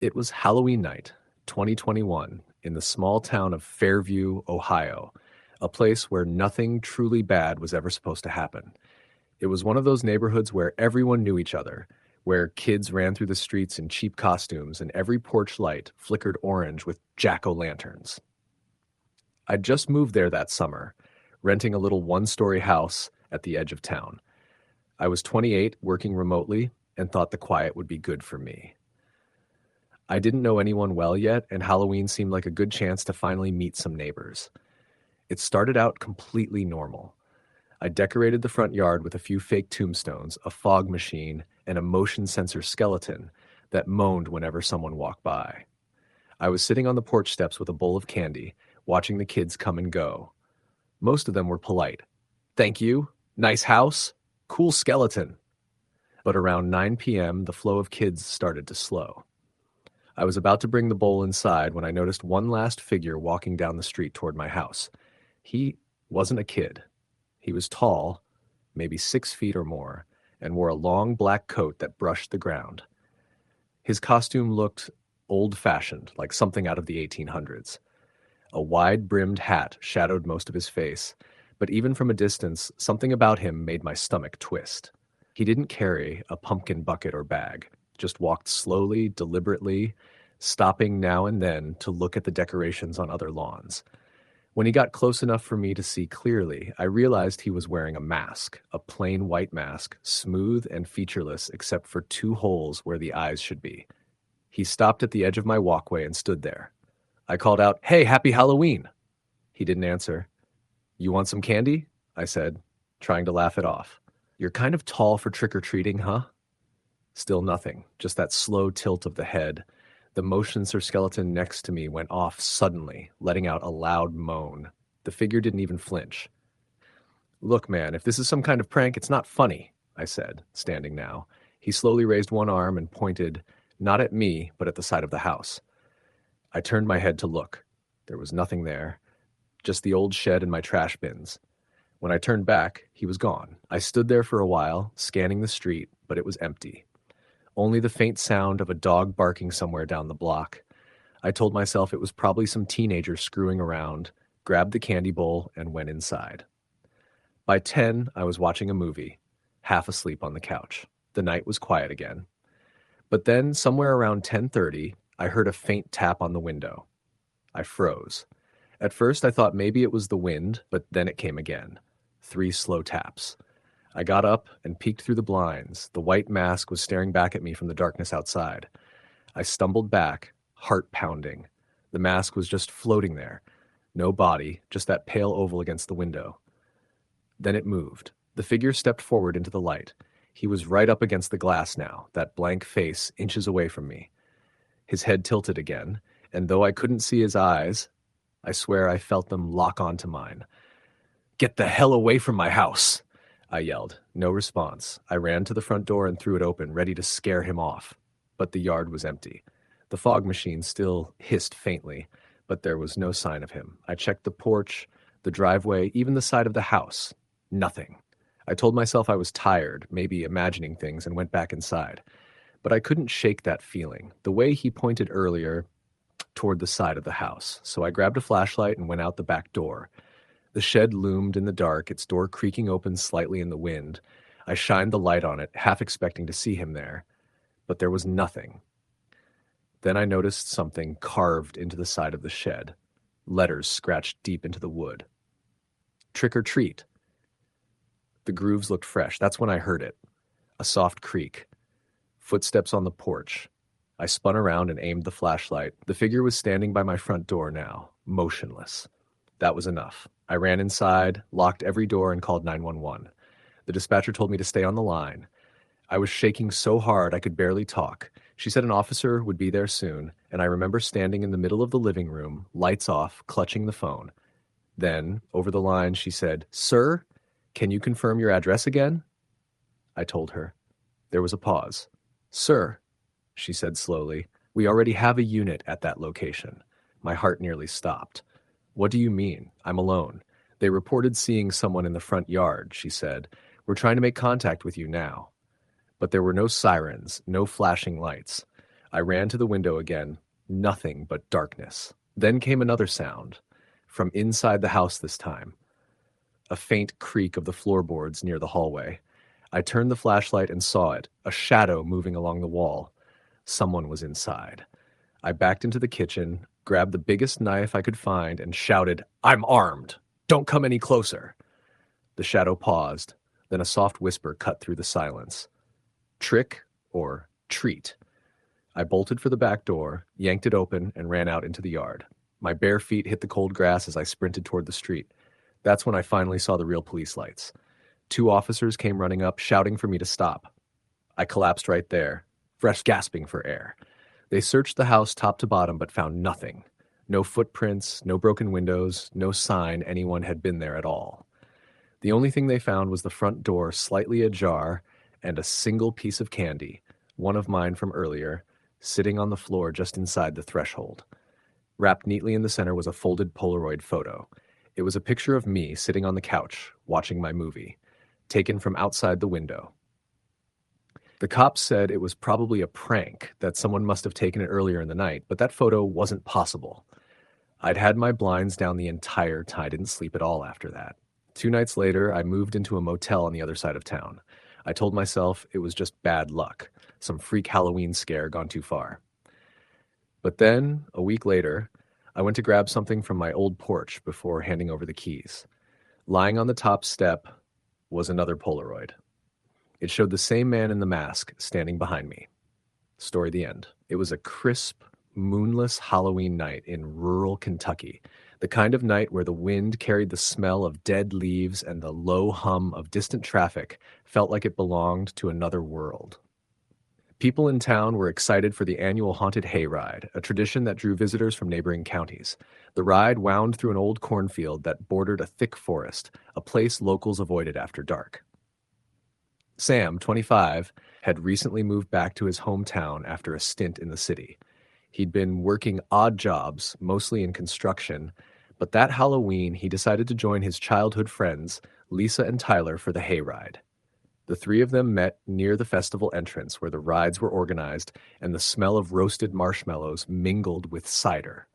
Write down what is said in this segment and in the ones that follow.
It was Halloween night, 2021, in the small town of Fairview, Ohio, a place where nothing truly bad was ever supposed to happen. It was one of those neighborhoods where everyone knew each other, where kids ran through the streets in cheap costumes and every porch light flickered orange with jack-o'-lanterns. I'd just moved there that summer, renting a little one-story house at the edge of town. I was 28, working remotely, and thought the quiet would be good for me. I didn't know anyone well yet, and Halloween seemed like a good chance to finally meet some neighbors. It started out completely normal. I decorated the front yard with a few fake tombstones, a fog machine, and a motion sensor skeleton that moaned whenever someone walked by. I was sitting on the porch steps with a bowl of candy, watching the kids come and go. Most of them were polite. "Thank you. Nice house. Cool skeleton." But around 9 p.m., the flow of kids started to slow. I was about to bring the bowl inside when I noticed one last figure walking down the street toward my house. He wasn't a kid. He was tall, maybe 6 feet or more, and wore a long black coat that brushed the ground. His costume looked old-fashioned, like something out of the 1800s. A wide-brimmed hat shadowed most of his face, but even from a distance, something about him made my stomach twist. He didn't carry a pumpkin bucket or bag, just walked slowly, deliberately, stopping now and then to look at the decorations on other lawns. When he got close enough for me to see clearly, I realized he was wearing a mask, a plain white mask, smooth and featureless except for 2 holes where the eyes should be. He stopped at the edge of my walkway and stood there. I called out, "Hey, happy Halloween!" He didn't answer. "You want some candy?" I said, trying to laugh it off. "You're kind of tall for trick-or-treating, huh?" Still nothing, just that slow tilt of the head. The motion sensor skeleton next to me went off suddenly, letting out a loud moan. The figure didn't even flinch. "Look, man, if this is some kind of prank, it's not funny," I said, standing now. He slowly raised one arm and pointed, not at me, but at the side of the house. I turned my head to look. There was nothing there, just the old shed and my trash bins. When I turned back, he was gone. I stood there for a while, scanning the street, but it was empty. Only the faint sound of a dog barking somewhere down the block. I told myself it was probably some teenager screwing around, grabbed the candy bowl, and went inside. By 10, I was watching a movie, half asleep on the couch. The night was quiet again. But then, somewhere around 10:30, I heard a faint tap on the window. I froze. At first, I thought maybe it was the wind, but then it came again. 3 slow taps. I got up and peeked through the blinds. The white mask was staring back at me from the darkness outside. I stumbled back, heart pounding. The mask was just floating there. No body, just that pale oval against the window. Then it moved. The figure stepped forward into the light. He was right up against the glass now, that blank face inches away from me. His head tilted again, and though I couldn't see his eyes, I swear I felt them lock onto mine. "Get the hell away from my house!" I yelled. No response. I ran to the front door and threw it open, ready to scare him off. But the yard was empty. The fog machine still hissed faintly, but there was no sign of him. I checked the porch, the driveway, even the side of the house. Nothing. I told myself I was tired, maybe imagining things, and went back inside. But I couldn't shake that feeling, the way he pointed earlier toward the side of the house. So I grabbed a flashlight and went out the back door. The shed loomed in the dark, its door creaking open slightly in the wind. I shined the light on it, half expecting to see him there. But there was nothing. Then I noticed something carved into the side of the shed. Letters scratched deep into the wood. "Trick or treat." The grooves looked fresh. That's when I heard it. A soft creak. Footsteps on the porch. I spun around and aimed the flashlight. The figure was standing by my front door now, motionless. That was enough. I ran inside, locked every door, and called 911. The dispatcher told me to stay on the line. I was shaking so hard I could barely talk. She said an officer would be there soon, and I remember standing in the middle of the living room, lights off, clutching the phone. Then, over the line, she said, "Sir, can you confirm your address again?" I told her. There was a pause. "Sir," she said slowly, "we already have a unit at that location." My heart nearly stopped. "What do you mean? I'm alone. They reported seeing someone in the front yard," she said. "We're trying to make contact with you now." But there were no sirens, no flashing lights. I ran to the window again. Nothing but darkness. Then came another sound. From inside the house this time. A faint creak of the floorboards near the hallway. I turned the flashlight and saw it, a shadow moving along the wall. Someone was inside. I backed into the kitchen, grabbed the biggest knife I could find, and shouted, "I'm armed! Don't come any closer!" The shadow paused, then a soft whisper cut through the silence. Trick or treat. I bolted for the back door, yanked it open, and ran out into the yard. My bare feet hit the cold grass as I sprinted toward the street. That's when I finally saw the real police lights. 2 officers came running up, shouting for me to stop. I collapsed right there, fresh gasping for air. They searched the house top to bottom but found nothing. No footprints, no broken windows, no sign anyone had been there at all. The only thing they found was the front door slightly ajar and a single piece of candy, one of mine from earlier, sitting on the floor just inside the threshold. Wrapped neatly in the center was a folded Polaroid photo. It was a picture of me sitting on the couch, watching my movie, taken from outside the window. The cops said it was probably a prank, that someone must have taken it earlier in the night, but that photo wasn't possible. I'd had my blinds down the entire time. I didn't sleep at all after that. 2 nights later, I moved into a motel on the other side of town. I told myself it was just bad luck, some freak Halloween scare gone too far. But then, a week later, I went to grab something from my old porch before handing over the keys. Lying on the top step was another Polaroid. It showed the same man in the mask standing behind me. Story the end. It was a crisp, moonless Halloween night in rural Kentucky, the kind of night where the wind carried the smell of dead leaves and the low hum of distant traffic felt like it belonged to another world. People in town were excited for the annual haunted hayride, a tradition that drew visitors from neighboring counties. The ride wound through an old cornfield that bordered a thick forest, a place locals avoided after dark. Sam, 25, had recently moved back to his hometown after a stint in the city. He'd been working odd jobs, mostly in construction, but that Halloween he decided to join his childhood friends, Lisa and Tyler, for the hayride. The 3 of them met near the festival entrance where the rides were organized and the smell of roasted marshmallows mingled with cider.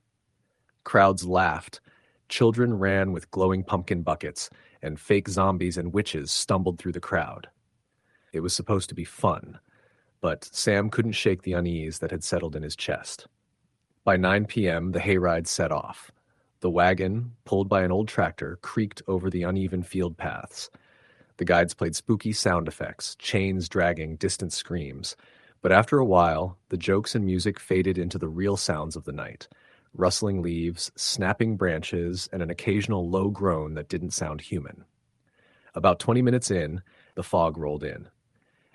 Crowds laughed, children ran with glowing pumpkin buckets, and fake zombies and witches stumbled through the crowd. It was supposed to be fun, but Sam couldn't shake the unease that had settled in his chest. By 9 p.m., the hayride set off. The wagon, pulled by an old tractor, creaked over the uneven field paths. The guides played spooky sound effects, chains dragging, distant screams. But after a while, the jokes and music faded into the real sounds of the night. Rustling leaves, snapping branches, and an occasional low groan that didn't sound human. About 20 minutes in, the fog rolled in.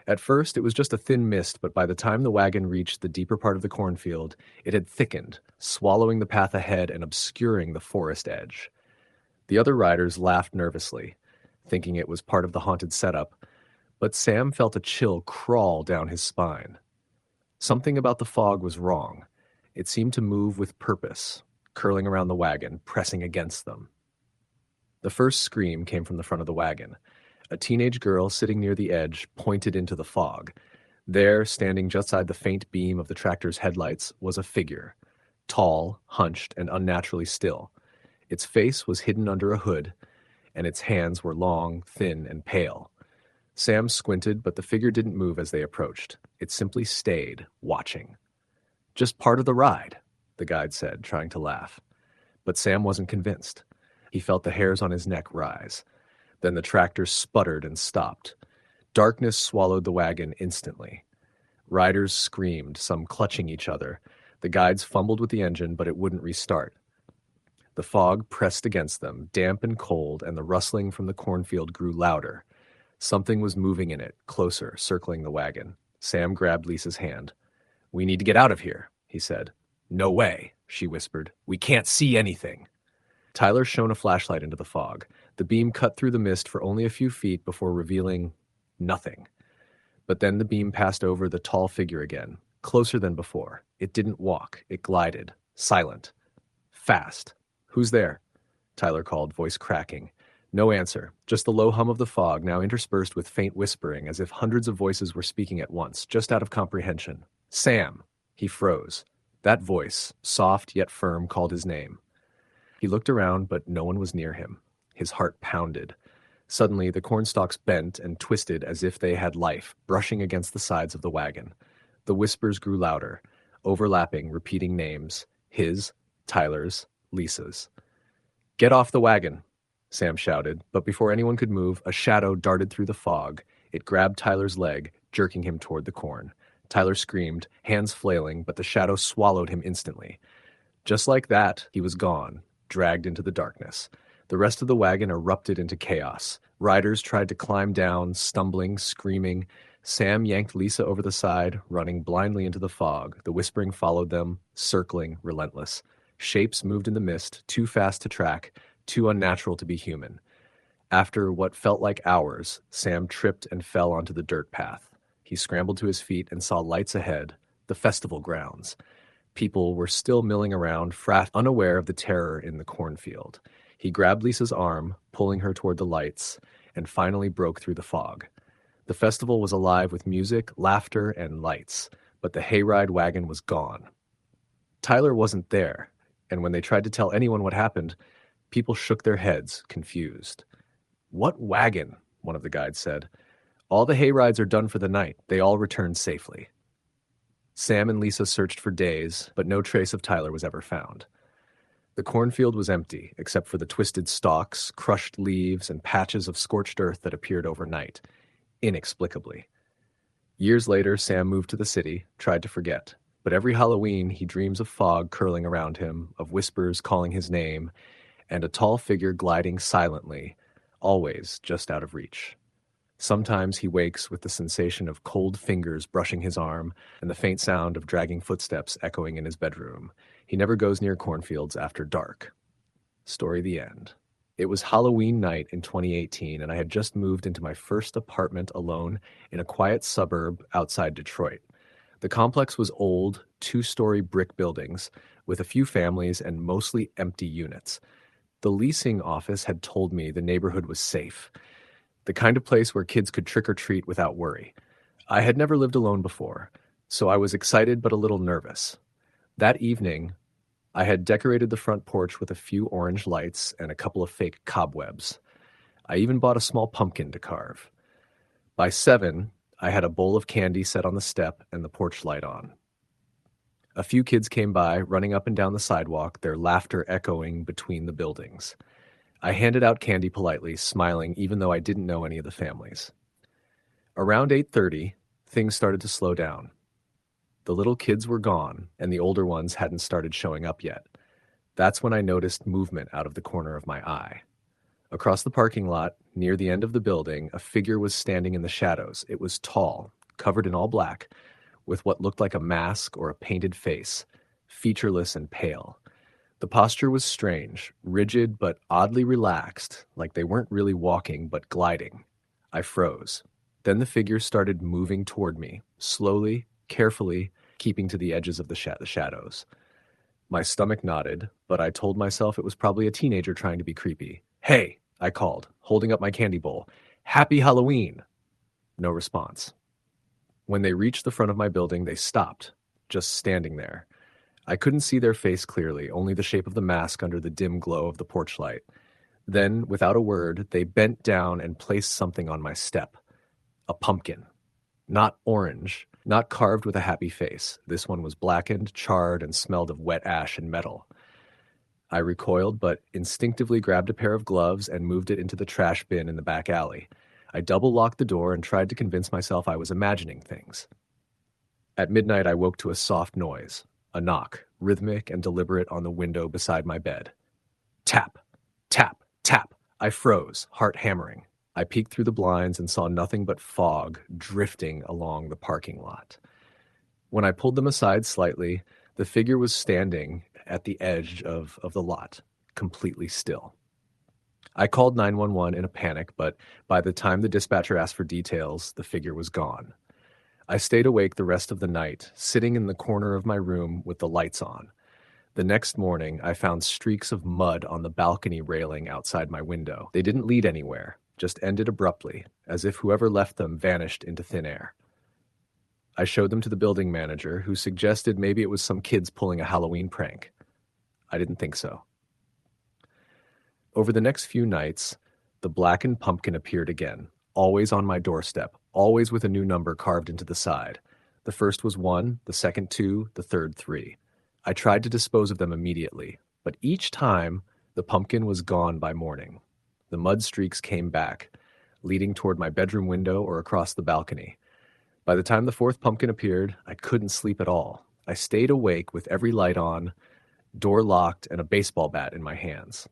At first, it was just a thin mist, but by the time the wagon reached the deeper part of the cornfield, it had thickened, swallowing the path ahead and obscuring the forest edge. The other riders laughed nervously, thinking it was part of the haunted setup, but Sam felt a chill crawl down his spine. Something about the fog was wrong. It seemed to move with purpose, curling around the wagon, pressing against them. The first scream came from the front of the wagon. A teenage girl sitting near the edge pointed into the fog. There, standing just outside the faint beam of the tractor's headlights, was a figure, tall, hunched, and unnaturally still. Its face was hidden under a hood, and its hands were long, thin, and pale. Sam squinted, but the figure didn't move as they approached. It simply stayed, watching. "Just part of the ride," the guide said, trying to laugh. But Sam wasn't convinced. He felt the hairs on his neck rise. Then the tractor sputtered and stopped. Darkness swallowed the wagon instantly. Riders screamed, some clutching each other. The guides fumbled with the engine, but it wouldn't restart. The fog pressed against them, damp and cold, and the rustling from the cornfield grew louder. Something was moving in it, closer, circling the wagon. Sam grabbed Lisa's hand. "We need to get out of here," he said. "No way," she whispered. "We can't see anything." Tyler shone a flashlight into the fog. The beam cut through the mist for only a few feet before revealing nothing. But then the beam passed over the tall figure again, closer than before. It didn't walk. It glided, silent, fast. "Who's there?" Tyler called, voice cracking. No answer, just the low hum of the fog, now interspersed with faint whispering, as if hundreds of voices were speaking at once, just out of comprehension. "Sam!" He froze. That voice, soft yet firm, called his name. He looked around, but no one was near him. His heart pounded. Suddenly, the cornstalks bent and twisted as if they had life, brushing against the sides of the wagon. The whispers grew louder, overlapping, repeating names. His, Tyler's, Lisa's. "Get off the wagon," Sam shouted, but before anyone could move, a shadow darted through the fog. It grabbed Tyler's leg, jerking him toward the corn. Tyler screamed, hands flailing, but the shadow swallowed him instantly. Just like that, he was gone, dragged into the darkness. The rest of the wagon erupted into chaos. Riders tried to climb down, stumbling, screaming. Sam yanked Lisa over the side, running blindly into the fog. The whispering followed them, circling, relentless. Shapes moved in the mist, too fast to track, too unnatural to be human. After what felt like hours, Sam tripped and fell onto the dirt path. He scrambled to his feet and saw lights ahead, the festival grounds. People were still milling around, unaware of the terror in the cornfield. He grabbed Lisa's arm, pulling her toward the lights, and finally broke through the fog. The festival was alive with music, laughter, and lights, but the hayride wagon was gone. Tyler wasn't there, and when they tried to tell anyone what happened, people shook their heads, confused. "What wagon?" one of the guides said. "All the hayrides are done for the night. They all returned safely." Sam and Lisa searched for days, but no trace of Tyler was ever found. The cornfield was empty, except for the twisted stalks, crushed leaves, and patches of scorched earth that appeared overnight, inexplicably. Years later, Sam moved to the city, tried to forget. But every Halloween, he dreams of fog curling around him, of whispers calling his name, and a tall figure gliding silently, always just out of reach. Sometimes he wakes with the sensation of cold fingers brushing his arm and the faint sound of dragging footsteps echoing in his bedroom. He never goes near cornfields after dark. Story the end. It was Halloween night in 2018, and I had just moved into my first apartment alone in a quiet suburb outside Detroit. The complex was old, two-story brick buildings with a few families and mostly empty units. The leasing office had told me the neighborhood was safe, the kind of place where kids could trick or treat without worry. I had never lived alone before, so I was excited but a little nervous. That evening, I had decorated the front porch with a few orange lights and a couple of fake cobwebs. I even bought a small pumpkin to carve. By 7, I had a bowl of candy set on the step and the porch light on. A few kids came by, running up and down the sidewalk, their laughter echoing between the buildings. I handed out candy politely, smiling even though I didn't know any of the families. Around 8:30, things started to slow down. The little kids were gone, and the older ones hadn't started showing up yet. That's when I noticed movement out of the corner of my eye. Across the parking lot, near the end of the building, a figure was standing in the shadows. It was tall, covered in all black, with what looked like a mask or a painted face, featureless and pale. The posture was strange, rigid but oddly relaxed, like they weren't really walking but gliding. I froze. Then the figure started moving toward me, slowly, carefully, keeping to the edges of the shadows. My stomach knotted, but I told myself it was probably a teenager trying to be creepy. "Hey," I called, holding up my candy bowl. "Happy Halloween!" No response. When they reached the front of my building, they stopped, just standing there. I couldn't see their face clearly, only the shape of the mask under the dim glow of the porch light. Then, without a word, they bent down and placed something on my step. A pumpkin. Not orange, not carved with a happy face. This one was blackened, charred, and smelled of wet ash and metal. I recoiled, but instinctively grabbed a pair of gloves and moved it into the trash bin in the back alley. I double-locked the door and tried to convince myself I was imagining things. At midnight, I woke to a soft noise. A knock, rhythmic and deliberate on the window beside my bed. Tap, tap, tap. I froze, heart hammering. I peeked through the blinds and saw nothing but fog drifting along the parking lot. When I pulled them aside slightly, the figure was standing at the edge of the lot, completely still. I called 911 in a panic, but by the time the dispatcher asked for details, the figure was gone. I stayed awake the rest of the night, sitting in the corner of my room with the lights on. The next morning, I found streaks of mud on the balcony railing outside my window. They didn't lead anywhere, just ended abruptly, as if whoever left them vanished into thin air. I showed them to the building manager, who suggested maybe it was some kids pulling a Halloween prank. I didn't think so. Over the next few nights, the blackened pumpkin appeared again, always on my doorstep, always with a new number carved into the side. The first was 1, the second 2, the third 3. I tried to dispose of them immediately, but each time the pumpkin was gone by morning. The mud streaks came back, leading toward my bedroom window or across the balcony. By the time the fourth pumpkin appeared, I couldn't sleep at all. I stayed awake with every light on, door locked, and a baseball bat in my hands.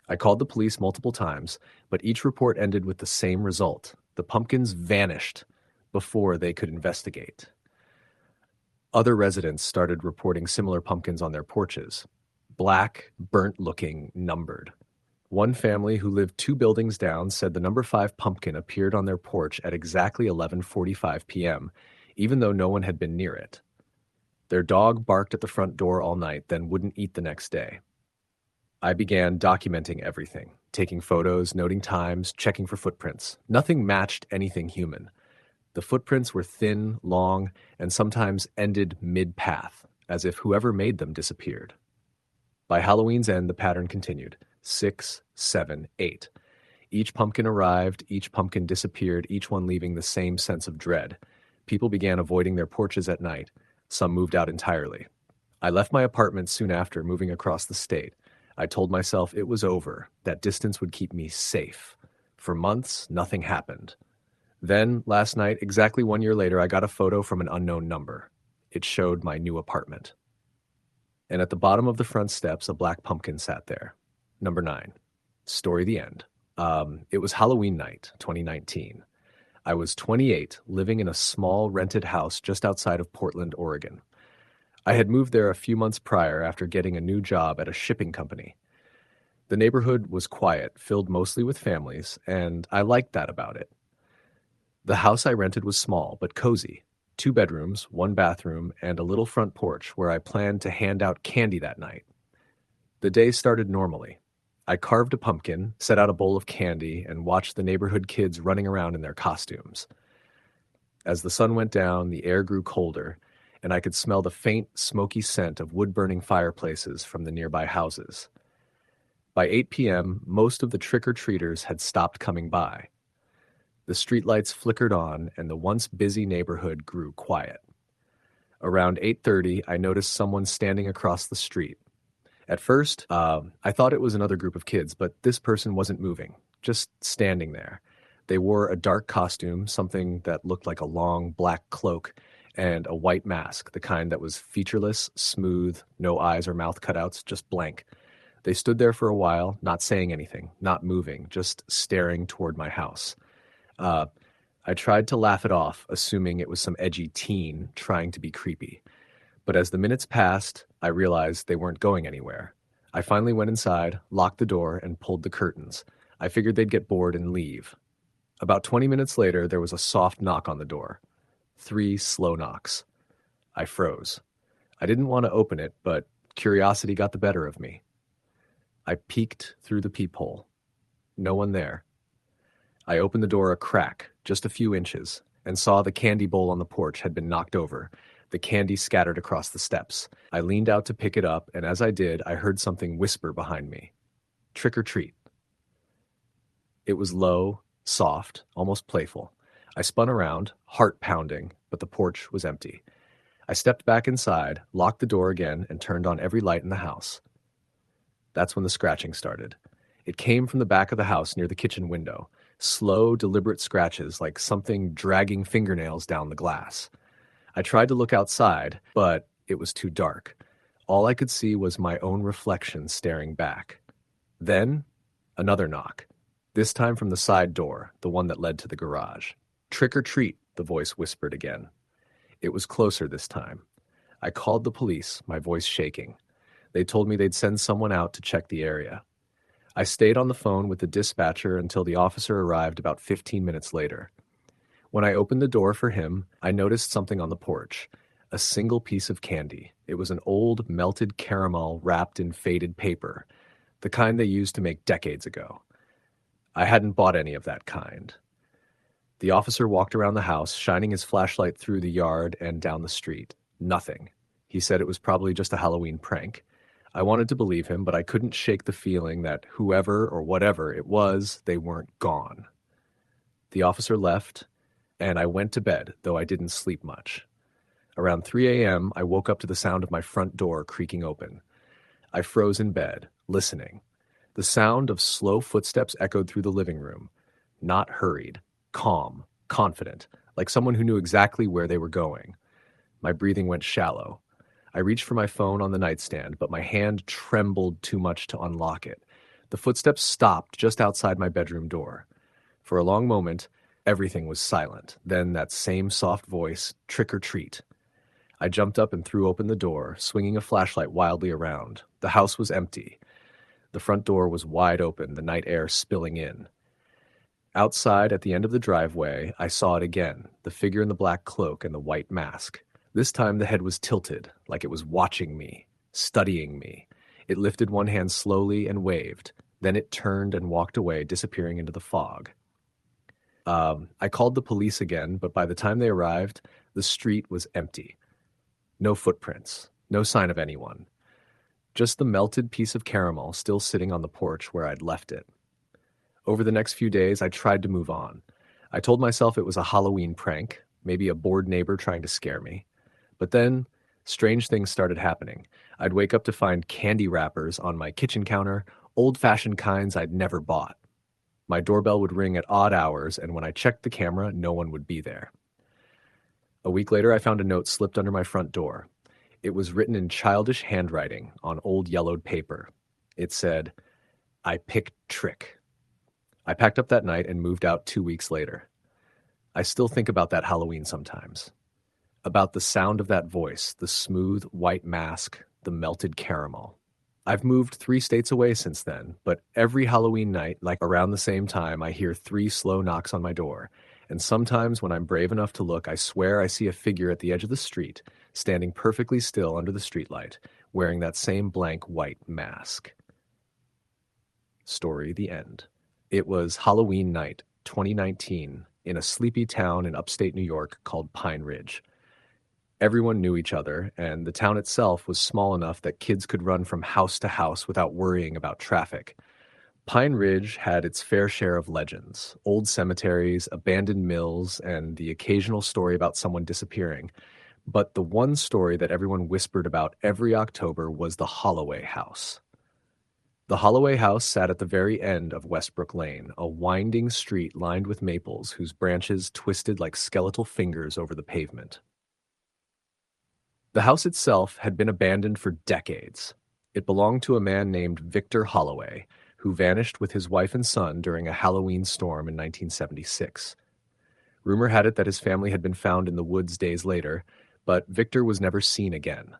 I called the police multiple times, but each report ended with the same result. The pumpkins vanished before they could investigate. Other residents started reporting similar pumpkins on their porches. Black, burnt-looking, numbered. One family who lived 2 buildings down said the number 5 pumpkin appeared on their porch at exactly 11:45 p.m., even though no one had been near it. Their dog barked at the front door all night, then wouldn't eat the next day. I began documenting everything, taking photos, noting times, checking for footprints. Nothing matched anything human. The footprints were thin, long, and sometimes ended mid-path, as if whoever made them disappeared. By Halloween's end, the pattern continued. 6, 7, 8. Each pumpkin arrived, each pumpkin disappeared, each one leaving the same sense of dread. People began avoiding their porches at night. Some moved out entirely. I left my apartment soon after, moving across the state. I told myself it was over, that distance would keep me safe. For months, nothing happened. Then, last night, exactly 1 year later, I got a photo from an unknown number. It showed my new apartment. And at the bottom of the front steps, a black pumpkin sat there. Number 9. Story the end. It was Halloween night, 2019. I was 28, living in a small rented house just outside of Portland, Oregon. I had moved there a few months prior after getting a new job at a shipping company. The neighborhood was quiet, filled mostly with families, and I liked that about it. The house I rented was small but cozy. 2 bedrooms, 1 bathroom, and a little front porch where I planned to hand out candy that night. The day started normally. I carved a pumpkin, set out a bowl of candy, and watched the neighborhood kids running around in their costumes. As the sun went down, the air grew colder, and I could smell the faint, smoky scent of wood-burning fireplaces from the nearby houses. By 8 p.m., most of the trick-or-treaters had stopped coming by. The streetlights flickered on, and the once busy neighborhood grew quiet. Around 8:30, I noticed someone standing across the street. At first, I thought it was another group of kids, but this person wasn't moving, just standing there. They wore a dark costume, something that looked like a long black cloak, and a white mask, the kind that was featureless, smooth, no eyes or mouth cutouts, just blank. They stood there for a while, not saying anything, not moving, just staring toward my house. I tried to laugh it off, assuming it was some edgy teen trying to be creepy. But as the minutes passed, I realized they weren't going anywhere. I finally went inside, locked the door, and pulled the curtains. I figured they'd get bored and leave. About 20 minutes later, there was a soft knock on the door. 3 slow knocks. I froze. I didn't want to open it, but curiosity got the better of me. I peeked through the peephole. No one there. I opened the door a crack, just a few inches, and saw the candy bowl on the porch had been knocked over, the candy scattered across the steps. I leaned out to pick it up, and as I did, I heard something whisper behind me. Trick or treat. It was low, soft, almost playful. I spun around, heart pounding, but the porch was empty. I stepped back inside, locked the door again, and turned on every light in the house. That's when the scratching started. It came from the back of the house near the kitchen window. Slow, deliberate scratches like something dragging fingernails down the glass. I tried to look outside, but it was too dark. All I could see was my own reflection staring back. Then, another knock. This time from the side door, the one that led to the garage. Trick or treat, the voice whispered again. It was closer this time. I called the police, my voice shaking. They told me they'd send someone out to check the area. I stayed on the phone with the dispatcher until the officer arrived about 15 minutes later. When I opened the door for him, I noticed something on the porch. A single piece of candy. It was an old melted caramel wrapped in faded paper, the kind they used to make decades ago. I hadn't bought any of that kind. The officer walked around the house, shining his flashlight through the yard and down the street. Nothing. He said it was probably just a Halloween prank. I wanted to believe him, but I couldn't shake the feeling that whoever or whatever it was, they weren't gone. The officer left, and I went to bed, though I didn't sleep much. Around 3 a.m., I woke up to the sound of my front door creaking open. I froze in bed, listening. The sound of slow footsteps echoed through the living room. Not hurried, calm, confident, like someone who knew exactly where they were going. My breathing went shallow. I reached for my phone on the nightstand, but my hand trembled too much to unlock it. The footsteps stopped just outside my bedroom door. For a long moment, everything was silent. Then that same soft voice, trick or treat. I jumped up and threw open the door, swinging a flashlight wildly around. The house was empty. The front door was wide open, the night air spilling in. Outside, at the end of the driveway, I saw it again, the figure in the black cloak and the white mask. This time the head was tilted, like it was watching me, studying me. It lifted one hand slowly and waved. Then it turned and walked away, disappearing into the fog. I called the police again, but by the time they arrived, the street was empty. No footprints, no sign of anyone. Just the melted piece of caramel still sitting on the porch where I'd left it. Over the next few days, I tried to move on. I told myself it was a Halloween prank, maybe a bored neighbor trying to scare me. But then, strange things started happening. I'd wake up to find candy wrappers on my kitchen counter, old-fashioned kinds I'd never bought. My doorbell would ring at odd hours, and when I checked the camera, no one would be there. A week later, I found a note slipped under my front door. It was written in childish handwriting on old yellowed paper. It said, "I picked trick." I packed up that night and moved out 2 weeks later. I still think about that Halloween sometimes. About the sound of that voice, the smooth white mask, the melted caramel. I've moved 3 states away since then, but every Halloween night, like around the same time, I hear 3 slow knocks on my door. And sometimes when I'm brave enough to look, I swear I see a figure at the edge of the street, standing perfectly still under the streetlight, wearing that same blank white mask. Story, the end. It was Halloween night, 2019, in a sleepy town in upstate New York called Pine Ridge. Everyone knew each other, and the town itself was small enough that kids could run from house to house without worrying about traffic. Pine Ridge had its fair share of legends, old cemeteries, abandoned mills, and the occasional story about someone disappearing. But the one story that everyone whispered about every October was the Holloway House. The Holloway House sat at the very end of Westbrook Lane, a winding street lined with maples whose branches twisted like skeletal fingers over the pavement. The house itself had been abandoned for decades. It belonged to a man named Victor Holloway, who vanished with his wife and son during a Halloween storm in 1976. Rumor had it that his family had been found in the woods days later, but Victor was never seen again.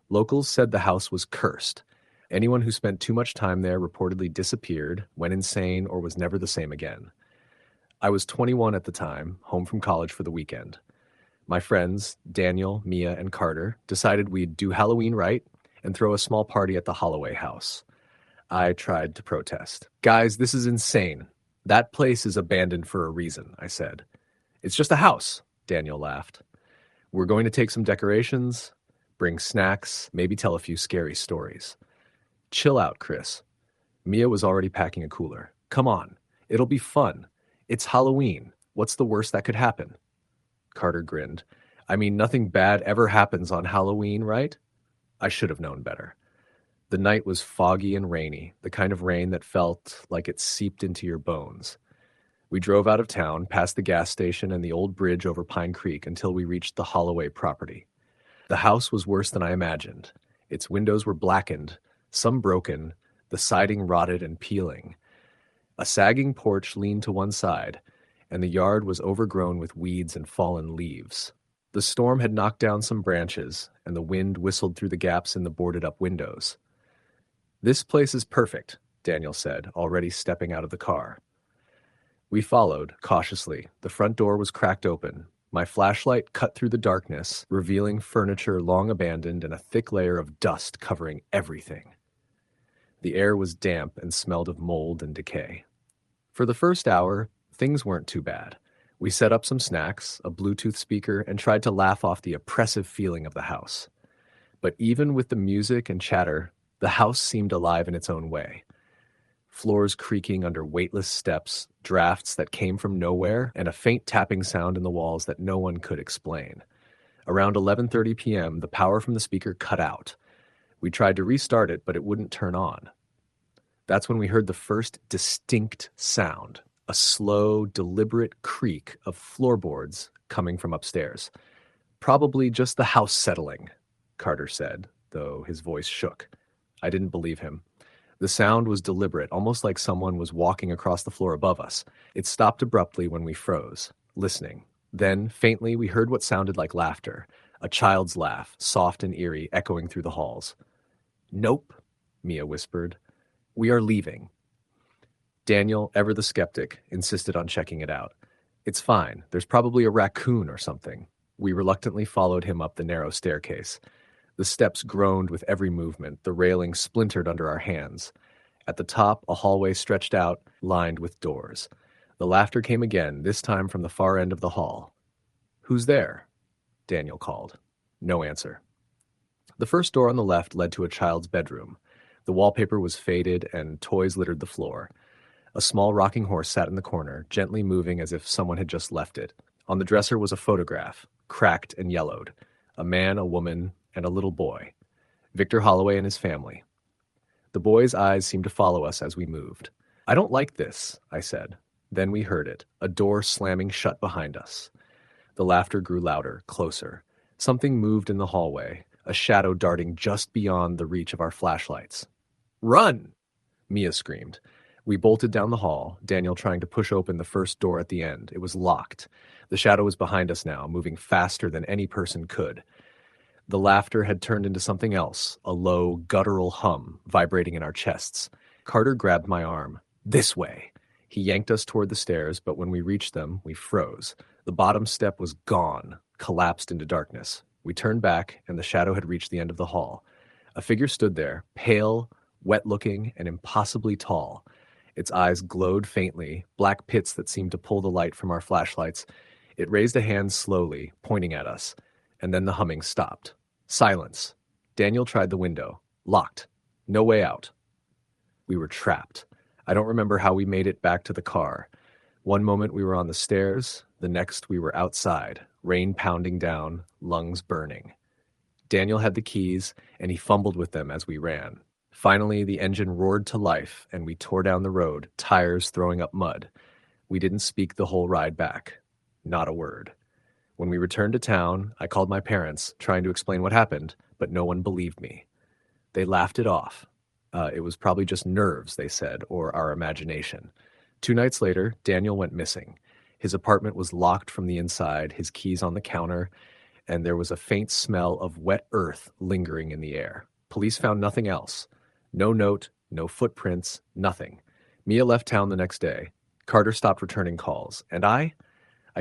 Locals said the house was cursed. Anyone who spent too much time there reportedly disappeared, went insane, or was never the same again. I was 21 at the time, home from college for the weekend. My friends, Daniel, Mia, and Carter, decided we'd do Halloween right and throw a small party at the Holloway House. I tried to protest. "Guys, this is insane. That place is abandoned for a reason," I said. "It's just a house," Daniel laughed. "We're going to take some decorations, bring snacks, maybe tell a few scary stories." "Chill out, Chris." Mia was already packing a cooler. "Come on, it'll be fun. It's Halloween. What's the worst that could happen?" Carter grinned. "I mean, nothing bad ever happens on Halloween, right?" I should have known better. The night was foggy and rainy, the kind of rain that felt like it seeped into your bones. We drove out of town, past the gas station and the old bridge over Pine Creek until we reached the Holloway property. The house was worse than I imagined. Its windows were blackened, some broken, the siding rotted and peeling. A sagging porch leaned to one side, and the yard was overgrown with weeds and fallen leaves. The storm had knocked down some branches, and the wind whistled through the gaps in the boarded-up windows. "This place is perfect," Daniel said, already stepping out of the car. We followed, cautiously. The front door was cracked open. My flashlight cut through the darkness, revealing furniture long abandoned and a thick layer of dust covering everything. The air was damp and smelled of mold and decay. For the first hour, things weren't too bad. We set up some snacks, a Bluetooth speaker, and tried to laugh off the oppressive feeling of the house. But even with the music and chatter, the house seemed alive in its own way. Floors creaking under weightless steps, drafts that came from nowhere, and a faint tapping sound in the walls that no one could explain. Around 11:30 p.m., the power from the speaker cut out. We tried to restart it, but it wouldn't turn on. That's when we heard the first distinct sound, a slow, deliberate creak of floorboards coming from upstairs. Probably just the house settling, Carter said, though his voice shook. I didn't believe him. The sound was deliberate, almost like someone was walking across the floor above us. It stopped abruptly when we froze, listening. Then, faintly, we heard what sounded like laughter, a child's laugh, soft and eerie, echoing through the halls. "Nope," Mia whispered. "We are leaving." Daniel, ever the skeptic, insisted on checking it out. "It's fine. There's probably a raccoon or something." We reluctantly followed him up the narrow staircase. The steps groaned with every movement, the railing splintered under our hands. At the top, a hallway stretched out, lined with doors. The laughter came again, this time from the far end of the hall. "Who's there?" Daniel called. No answer. The first door on the left led to a child's bedroom. The wallpaper was faded and toys littered the floor. A small rocking horse sat in the corner, gently moving as if someone had just left it. On the dresser was a photograph, cracked and yellowed. A man, a woman, and a little boy. Victor Holloway and his family. The boy's eyes seemed to follow us as we moved. "I don't like this," I said. Then we heard it, a door slamming shut behind us. The laughter grew louder, closer. Something moved in the hallway, a shadow darting just beyond the reach of our flashlights. "Run!" Mia screamed. We bolted down the hall, Daniel trying to push open the first door at the end. It was locked. The shadow was behind us now, moving faster than any person could. The laughter had turned into something else, a low, guttural hum vibrating in our chests. Carter grabbed my arm. "This way!" He yanked us toward the stairs, but when we reached them, we froze. The bottom step was gone, collapsed into darkness. We turned back, and the shadow had reached the end of the hall. A figure stood there, pale, wet-looking, and impossibly tall. Its eyes glowed faintly, black pits that seemed to pull the light from our flashlights. It raised a hand slowly, pointing at us, and then the humming stopped. Silence. Daniel tried the window. Locked. No way out. We were trapped. I don't remember how we made it back to the car. One moment we were on the stairs, the next we were outside, rain pounding down, lungs burning. Daniel had the keys, and he fumbled with them as we ran. Finally, the engine roared to life, and we tore down the road, tires throwing up mud. We didn't speak the whole ride back. Not a word. When we returned to town, I called my parents, trying to explain what happened, but no one believed me. They laughed it off. It was probably just nerves, they said, or our imagination. 2 nights later, Daniel went missing. His apartment was locked from the inside, his keys on the counter, and there was a faint smell of wet earth lingering in the air. Police found nothing else. No note, no footprints, nothing. Mia left town the next day. Carter stopped returning calls. And I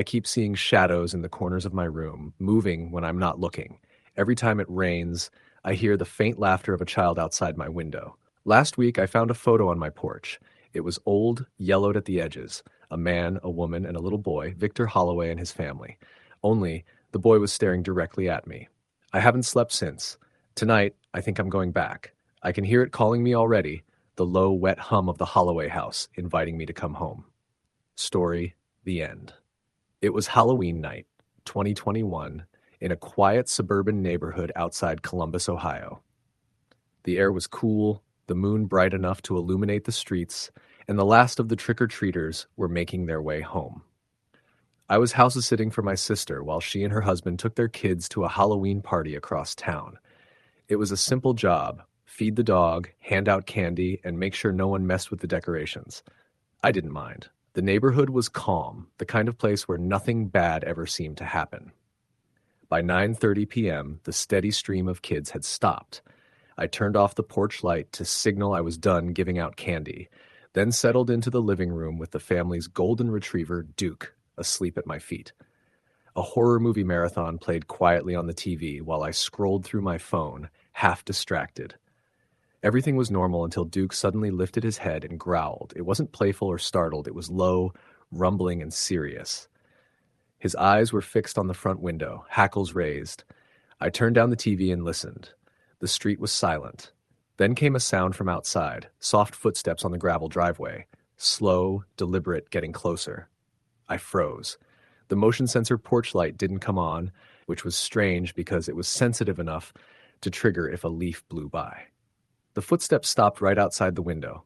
keep seeing shadows in the corners of my room, moving when I'm not looking. Every time it rains, I hear the faint laughter of a child outside my window. Last week, I found a photo on my porch. It was old, yellowed at the edges. A man, a woman, and a little boy, Victor Holloway and his family. Only, the boy was staring directly at me. I haven't slept since. Tonight, I think I'm going back. I can hear it calling me already, the low, wet hum of the Holloway house, inviting me to come home. Story, the end. It was Halloween night, 2021, in a quiet suburban neighborhood outside Columbus, Ohio. The air was cool, the moon bright enough to illuminate the streets, and the last of the trick-or-treaters were making their way home. I was house-sitting for my sister while she and her husband took their kids to a Halloween party across town. It was a simple job: feed the dog, hand out candy, and make sure no one messed with the decorations. I didn't mind. The neighborhood was calm, the kind of place where nothing bad ever seemed to happen. By 9:30 p.m., the steady stream of kids had stopped. I turned off the porch light to signal I was done giving out candy, then settled into the living room with the family's golden retriever, Duke, asleep at my feet. A horror movie marathon played quietly on the TV while I scrolled through my phone, half distracted. Everything was normal until Duke suddenly lifted his head and growled. It wasn't playful or startled. It was low, rumbling, and serious. His eyes were fixed on the front window, hackles raised. I turned down the TV and listened. The street was silent. Then came a sound from outside, soft footsteps on the gravel driveway. Slow, deliberate, getting closer. I froze. The motion sensor porch light didn't come on, which was strange because it was sensitive enough to trigger if a leaf blew by. The footsteps stopped right outside the window.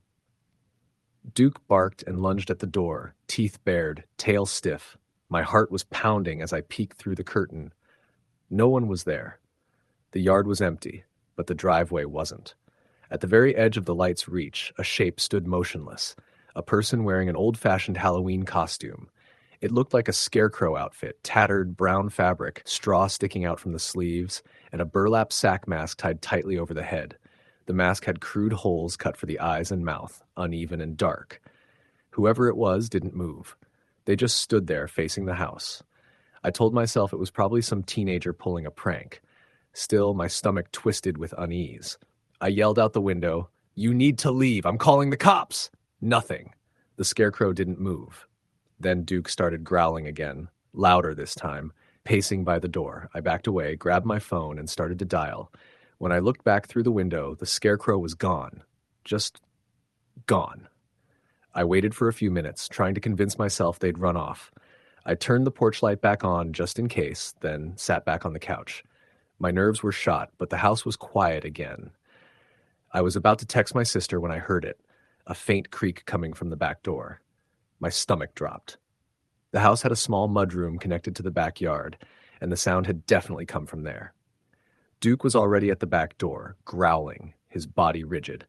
Duke barked and lunged at the door, teeth bared, tail stiff. My heart was pounding as I peeked through the curtain. No one was there. The yard was empty, but the driveway wasn't. At the very edge of the light's reach, a shape stood motionless, a person wearing an old-fashioned Halloween costume. It looked like a scarecrow outfit, tattered brown fabric, straw sticking out from the sleeves, and a burlap sack mask tied tightly over the head. The mask had crude holes cut for the eyes and mouth, uneven and dark. Whoever it was didn't move. They just stood there facing the house. I told myself it was probably some teenager pulling a prank. Still, my stomach twisted with unease. I yelled out the window, "You need to leave! I'm calling the cops!" Nothing. The scarecrow didn't move. Then Duke started growling again, louder this time. Pacing by the door, I backed away, grabbed my phone, and started to dial. When I looked back through the window, the scarecrow was gone. Just gone. I waited for a few minutes, trying to convince myself they'd run off. I turned the porch light back on just in case, then sat back on the couch. My nerves were shot, but the house was quiet again. I was about to text my sister when I heard it, a faint creak coming from the back door. My stomach dropped. The house had a small mudroom connected to the backyard, and the sound had definitely come from there. Duke was already at the back door, growling, his body rigid.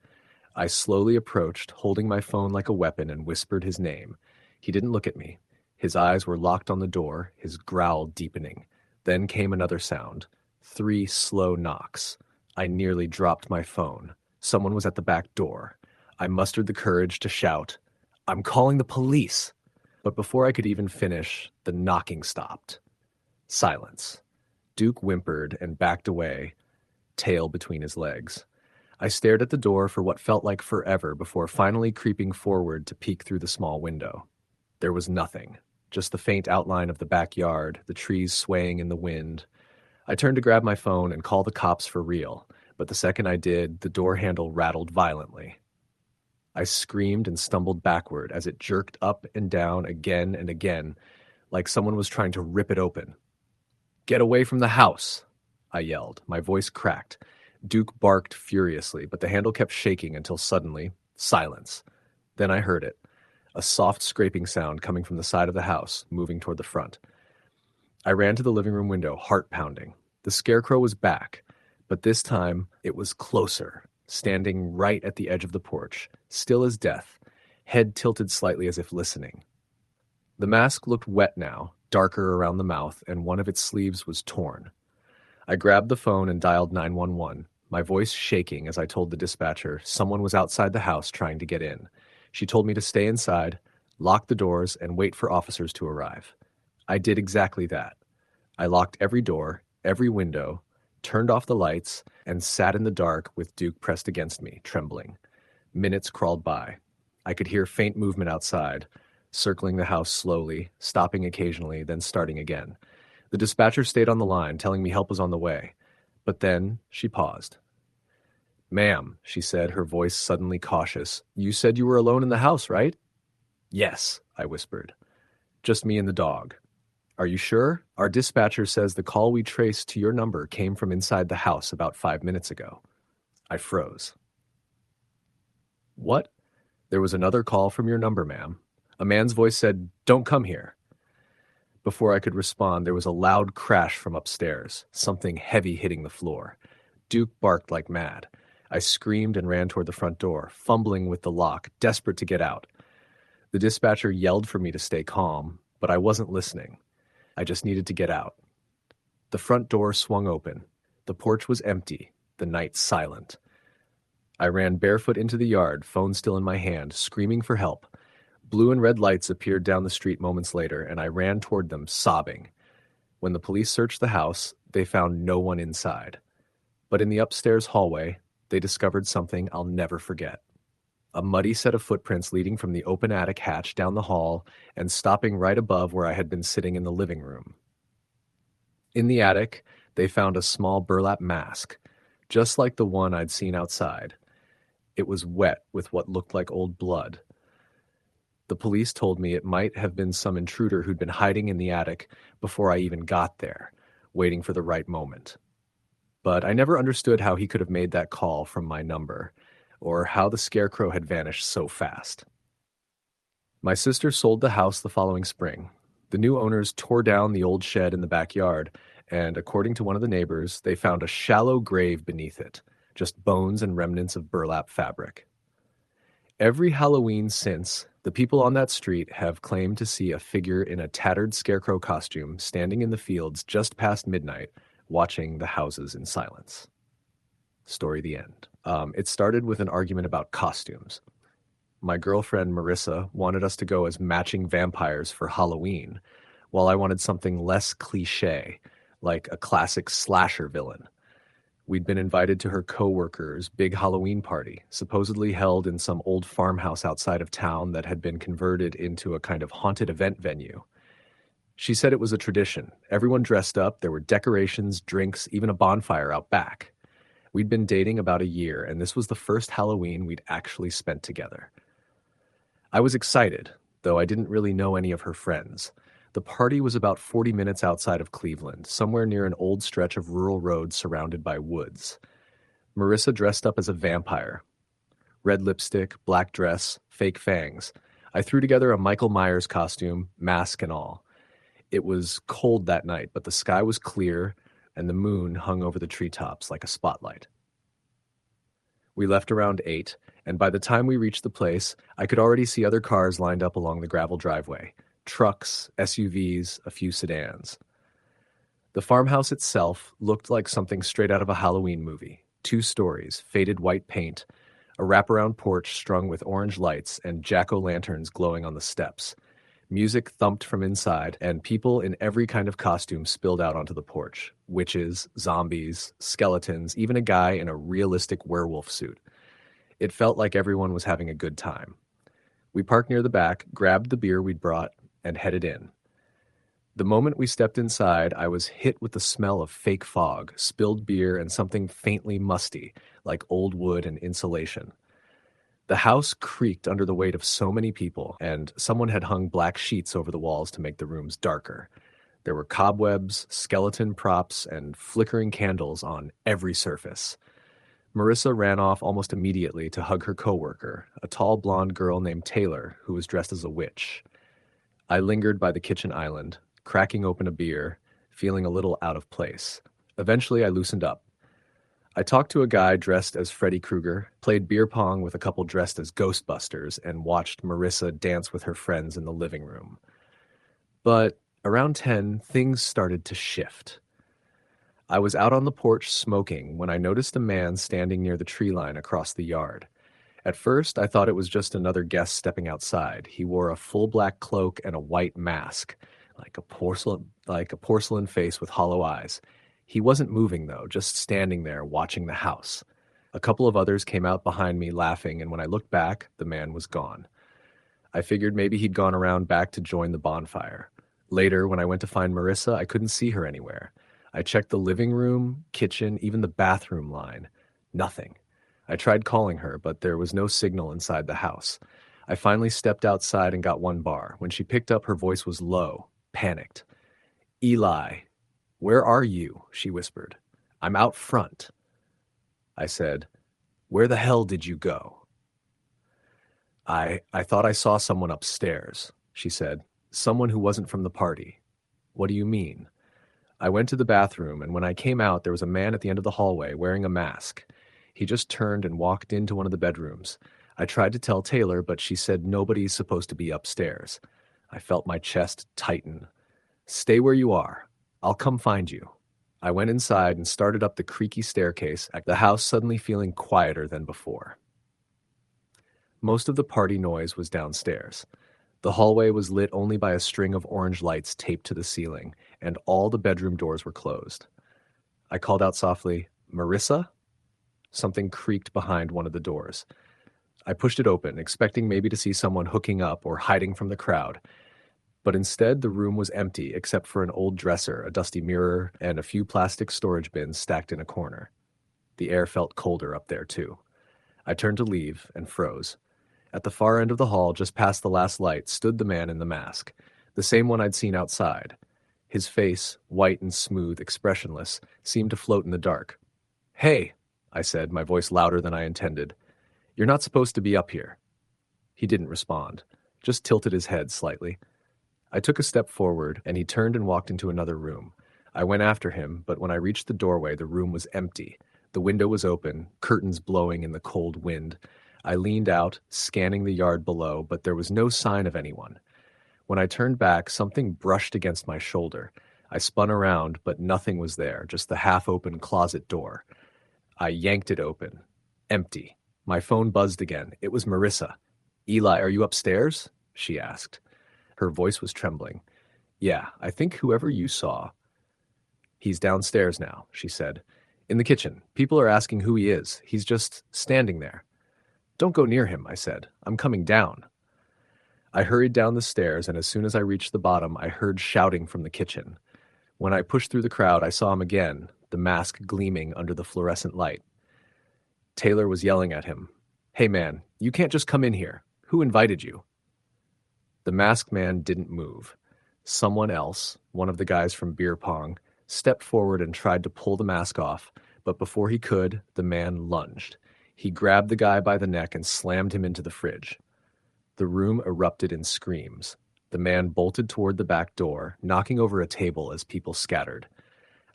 I slowly approached, holding my phone like a weapon, and whispered his name. He didn't look at me. His eyes were locked on the door, his growl deepening. Then came another sound. 3 slow knocks. I nearly dropped my phone. Someone was at the back door. I mustered the courage to shout, "I'm calling the police!" But before I could even finish, the knocking stopped. Silence. Duke whimpered and backed away, tail between his legs. I stared at the door for what felt like forever before finally creeping forward to peek through the small window. There was nothing, just the faint outline of the backyard, the trees swaying in the wind. I turned to grab my phone and call the cops for real, but the second I did, the door handle rattled violently. I screamed and stumbled backward as it jerked up and down again and again, like someone was trying to rip it open. "Get away from the house!" I yelled. My voice cracked. Duke barked furiously, but the handle kept shaking until suddenly, silence. Then I heard it, a soft scraping sound coming from the side of the house, moving toward the front. I ran to the living room window, heart pounding. The scarecrow was back, but this time it was closer, standing right at the edge of the porch, still as death, head tilted slightly as if listening. The mask looked wet now, darker around the mouth, and one of its sleeves was torn. I grabbed the phone and dialed 911, my voice shaking as I told the dispatcher someone was outside the house trying to get in. She told me to stay inside, lock the doors, and wait for officers to arrive. I did exactly that. I locked every door, every window, turned off the lights, and sat in the dark with Duke pressed against me, trembling. Minutes crawled by. I could hear faint movement outside, circling the house slowly, stopping occasionally, then starting again. The dispatcher stayed on the line, telling me help was on the way. But then she paused. "Ma'am," she said, her voice suddenly cautious, "you said you were alone in the house, right?" "Yes," I whispered. "Just me and the dog." "Are you sure? Our dispatcher says the call we traced to your number came from inside the house about 5 minutes ago." I froze. "What?" "There was another call from your number, ma'am. A man's voice said, 'Don't come here.'" Before I could respond, there was a loud crash from upstairs, something heavy hitting the floor. Duke barked like mad. I screamed and ran toward the front door, fumbling with the lock, desperate to get out. The dispatcher yelled for me to stay calm, but I wasn't listening. I just needed to get out. The front door swung open. The porch was empty, the night silent. I ran barefoot into the yard, phone still in my hand, screaming for help. Blue and red lights appeared down the street moments later, and I ran toward them, sobbing. When the police searched the house, they found no one inside. But in the upstairs hallway, they discovered something I'll never forget. A muddy set of footprints leading from the open attic hatch down the hall and stopping right above where I had been sitting in the living room. In the attic, they found a small burlap mask, just like the one I'd seen outside. It was wet with what looked like old blood. The police told me it might have been some intruder who'd been hiding in the attic before I even got there, waiting for the right moment. But I never understood how he could have made that call from my number, or how the scarecrow had vanished so fast. My sister sold the house the following spring. The new owners tore down the old shed in the backyard, and according to one of the neighbors, they found a shallow grave beneath it, just bones and remnants of burlap fabric. Every Halloween since, the people on that street have claimed to see a figure in a tattered scarecrow costume standing in the fields just past midnight, watching the houses in silence. Story the end. It started with an argument about costumes. My girlfriend Marissa wanted us to go as matching vampires for Halloween, while I wanted something less cliche, like a classic slasher villain. We'd been invited to her coworker's big Halloween party, supposedly held in some old farmhouse outside of town that had been converted into a kind of haunted event venue. She said it was a tradition. Everyone dressed up, there were decorations, drinks, even a bonfire out back. We'd been dating about a year, and this was the first Halloween we'd actually spent together. I was excited, though I didn't really know any of her friends. The party was about 40 minutes outside of Cleveland, somewhere near an old stretch of rural road surrounded by woods. Marissa dressed up as a vampire. Red lipstick, black dress, fake fangs. I threw together a Michael Myers costume, mask and all. It was cold that night, but the sky was clear, and the moon hung over the treetops like a spotlight. We left around 8, and by the time we reached the place, I could already see other cars lined up along the gravel driveway. Trucks, SUVs, a few sedans. The farmhouse itself looked like something straight out of a Halloween movie. 2 stories, faded white paint, a wraparound porch strung with orange lights, and jack-o'-lanterns glowing on the steps. Music thumped from inside, and people in every kind of costume spilled out onto the porch. Witches, zombies, skeletons, even a guy in a realistic werewolf suit. It felt like everyone was having a good time. We parked near the back, grabbed the beer we'd brought, and headed in. The moment we stepped inside, I was hit with the smell of fake fog, spilled beer, and something faintly musty, like old wood and insulation. The house creaked under the weight of so many people, and someone had hung black sheets over the walls to make the rooms darker. There were cobwebs, skeleton props, and flickering candles on every surface. Marissa ran off almost immediately to hug her coworker, a tall blonde girl named Taylor, who was dressed as a witch. I lingered by the kitchen island, cracking open a beer, feeling a little out of place. Eventually, I loosened up. I talked to a guy dressed as Freddy Krueger, played beer pong with a couple dressed as Ghostbusters, and watched Marissa dance with her friends in the living room. But around 10, things started to shift. I was out on the porch smoking when I noticed a man standing near the tree line across the yard. At first, I thought it was just another guest stepping outside. He wore a full black cloak and a white mask, like a porcelain face with hollow eyes. He wasn't moving, though, just standing there watching the house. A couple of others came out behind me laughing, and when I looked back, the man was gone. I figured maybe he'd gone around back to join the bonfire. Later, when I went to find Marissa, I couldn't see her anywhere. I checked the living room, kitchen, even the bathroom line. Nothing. I tried calling her, but there was no signal inside the house. I finally stepped outside and got one bar. When she picked up, her voice was low, panicked. "Eli, where are you?" she whispered. "I'm out front." I said, "Where the hell did you go?" I thought I saw someone upstairs," she said. "Someone who wasn't from the party." "What do you mean?" I went to the bathroom, and when I came out, there was a man at the end of the hallway wearing a mask. He just turned and walked into one of the bedrooms. I tried to tell Taylor, but she said nobody's supposed to be upstairs. I felt my chest tighten. "Stay where you are. I'll come find you." I went inside and started up the creaky staircase, the house suddenly feeling quieter than before. Most of the party noise was downstairs. The hallway was lit only by a string of orange lights taped to the ceiling, and all the bedroom doors were closed. I called out softly, "Marissa?" Something creaked behind one of the doors. I pushed it open, expecting maybe to see someone hooking up or hiding from the crowd. But instead, the room was empty except for an old dresser, a dusty mirror, and a few plastic storage bins stacked in a corner. The air felt colder up there, too. I turned to leave and froze. At the far end of the hall, just past the last light, stood the man in the mask, the same one I'd seen outside. His face, white and smooth, expressionless, seemed to float in the dark. "Hey," I said, my voice louder than I intended. "You're not supposed to be up here." He didn't respond, just tilted his head slightly. I took a step forward, and he turned and walked into another room. I went after him, but when I reached the doorway, the room was empty. The window was open, curtains blowing in the cold wind. I leaned out, scanning the yard below, but there was no sign of anyone. When I turned back, something brushed against my shoulder. I spun around, but nothing was there, just the half-open closet door. I yanked it open. Empty. My phone buzzed again. It was Marissa. "Eli, are you upstairs?" she asked. Her voice was trembling. "Yeah, I think whoever you saw." "He's downstairs now," she said. "In the kitchen. People are asking who he is. He's just standing there." "Don't go near him," I said. "I'm coming down." I hurried down the stairs, and as soon as I reached the bottom, I heard shouting from the kitchen. When I pushed through the crowd, I saw him again, the mask gleaming under the fluorescent light. Taylor was yelling at him. "Hey man, you can't just come in here. Who invited you?" The masked man didn't move. Someone else, one of the guys from beer pong, stepped forward and tried to pull the mask off, but before he could, the man lunged. He grabbed the guy by the neck and slammed him into the fridge. The room erupted in screams. The man bolted toward the back door, knocking over a table as people scattered.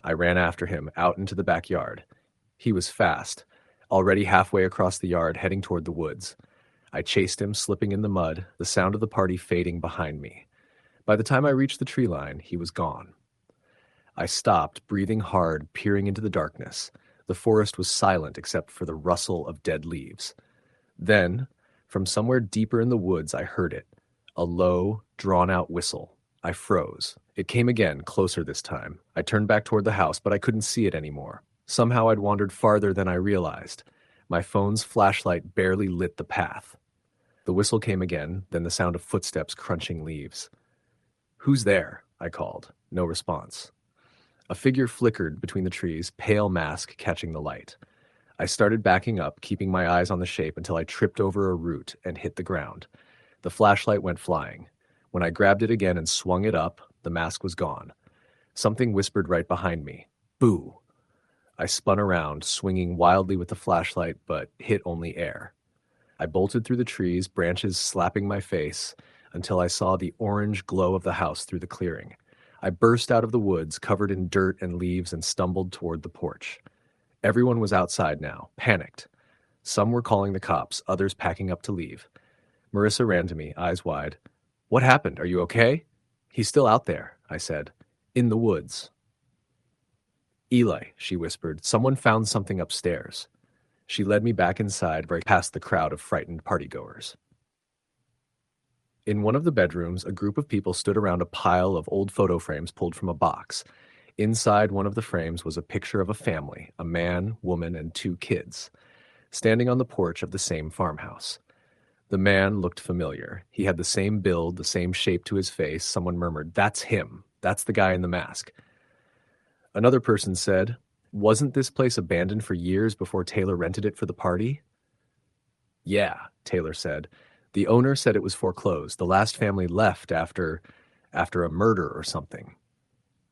I ran after him, out into the backyard. He was fast, already halfway across the yard, heading toward the woods. I chased him, slipping in the mud, the sound of the party fading behind me. By the time I reached the tree line, he was gone. I stopped, breathing hard, peering into the darkness. The forest was silent except for the rustle of dead leaves. Then, from somewhere deeper in the woods, I heard it. A low, drawn-out whistle. I froze. It came again, closer this time. I turned back toward the house, but I couldn't see it anymore. Somehow I'd wandered farther than I realized. My phone's flashlight barely lit the path. The whistle came again, then the sound of footsteps crunching leaves. "Who's there?" I called. No response. A figure flickered between the trees, pale mask catching the light. I started backing up, keeping my eyes on the shape until I tripped over a root and hit the ground. The flashlight went flying. When I grabbed it again and swung it up, the mask was gone. Something whispered right behind me. "Boo!" I spun around, swinging wildly with the flashlight, but hit only air. I bolted through the trees, branches slapping my face, until I saw the orange glow of the house through the clearing. I burst out of the woods, covered in dirt and leaves, and stumbled toward the porch. Everyone was outside now, panicked. Some were calling the cops, others packing up to leave. Marissa ran to me, eyes wide. "What happened? Are you okay?" "He's still out there," I said. "In the woods." "Eli," she whispered, "someone found something upstairs." She led me back inside, right past the crowd of frightened partygoers. In one of the bedrooms, a group of people stood around a pile of old photo frames pulled from a box. Inside one of the frames was a picture of a family, a man, woman, and 2 kids, standing on the porch of the same farmhouse. The man looked familiar. He had the same build, the same shape to his face. Someone murmured, "That's him. That's the guy in the mask." Another person said, "Wasn't this place abandoned for years before Taylor rented it for the party?" "Yeah," Taylor said. "The owner said it was foreclosed. The last family left after a murder or something."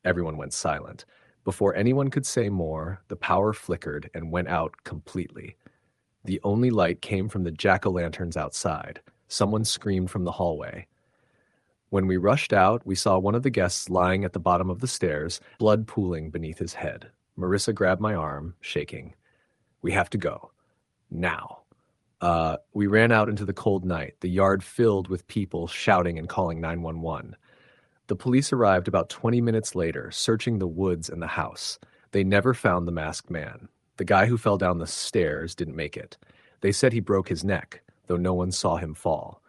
Everyone went silent. Before anyone could say more, the power flickered and went out completely. The only light came from the jack-o'-lanterns outside. Someone screamed from the hallway. When we rushed out, we saw one of the guests lying at the bottom of the stairs, blood pooling beneath his head. Marissa grabbed my arm, shaking. "We have to go. Now." We ran out into the cold night, the yard filled with people shouting and calling 911. The police arrived about 20 minutes later, searching the woods and the house. They never found the masked man. The guy who fell down the stairs didn't make it. They said he broke his neck, though no one saw him fall.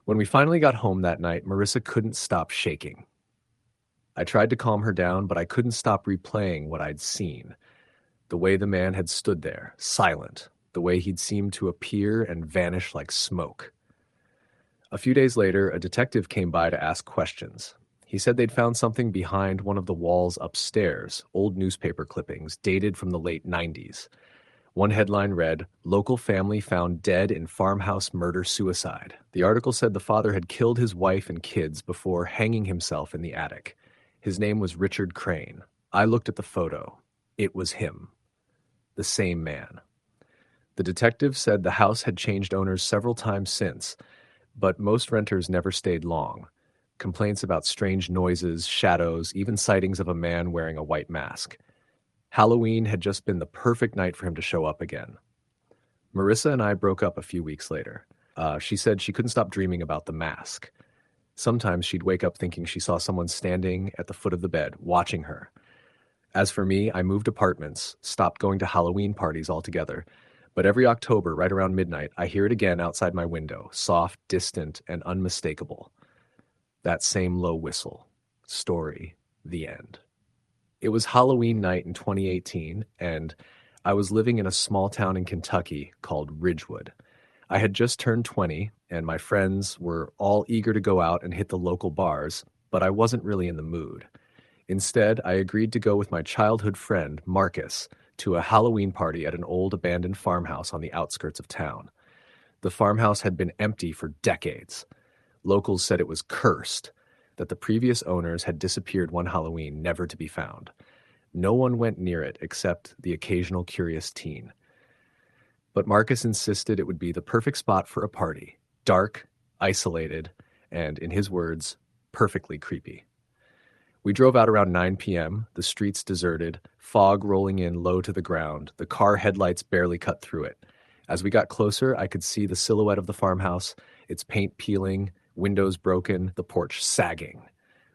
When we finally got home that night, Marissa couldn't stop shaking. I tried to calm her down, but I couldn't stop replaying what I'd seen. The way the man had stood there, silent, the way he'd seemed to appear and vanish like smoke. A few days later, a detective came by to ask questions. He said they'd found something behind one of the walls upstairs, old newspaper clippings dated from the late 90s. One headline read, "Local family found dead in farmhouse murder-suicide." The article said the father had killed his wife and kids before hanging himself in the attic. His name was Richard Crane. I looked at the photo. It was him. The same man. The detective said the house had changed owners several times since, but most renters never stayed long. Complaints about strange noises, shadows, even sightings of a man wearing a white mask. Halloween had just been the perfect night for him to show up again. Marissa and I broke up a few weeks later. She said she couldn't stop dreaming about the mask. Sometimes she'd wake up thinking she saw someone standing at the foot of the bed, watching her. As for me, I moved apartments, stopped going to Halloween parties altogether. But every October, right around midnight, I hear it again outside my window, soft, distant, and unmistakable. That same low whistle. Story, the end. It was Halloween night in 2018, and I was living in a small town in Kentucky called Ridgewood. I had just turned 20, and my friends were all eager to go out and hit the local bars, but I wasn't really in the mood. Instead, I agreed to go with my childhood friend, Marcus, to a Halloween party at an old abandoned farmhouse on the outskirts of town. The farmhouse had been empty for decades. Locals said it was cursed, that the previous owners had disappeared one Halloween, never to be found. No one went near it except the occasional curious teen. But Marcus insisted it would be the perfect spot for a party, dark, isolated, and, in his words, perfectly creepy. We drove out around 9 p.m., the streets deserted, fog rolling in low to the ground, the car headlights barely cut through it. As we got closer, I could see the silhouette of the farmhouse, its paint peeling, windows broken, the porch sagging.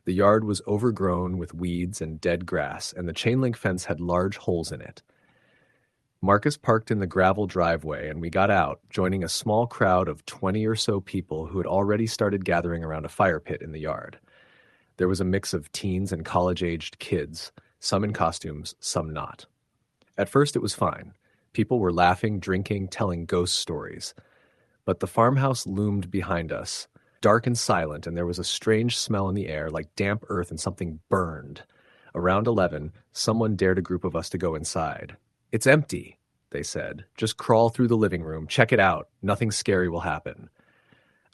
The yard was overgrown with weeds and dead grass, and the chain-link fence had large holes in it. Marcus parked in the gravel driveway, and we got out, joining a small crowd of 20 or so people who had already started gathering around a fire pit in the yard. There was a mix of teens and college-aged kids, some in costumes, some not. At first it was fine. People were laughing, drinking, telling ghost stories. But the farmhouse loomed behind us, dark and silent, and there was a strange smell in the air, like damp earth and something burned. Around 11, someone dared a group of us to go inside. "It's empty," they said. "Just crawl through the living room. Check it out. Nothing scary will happen."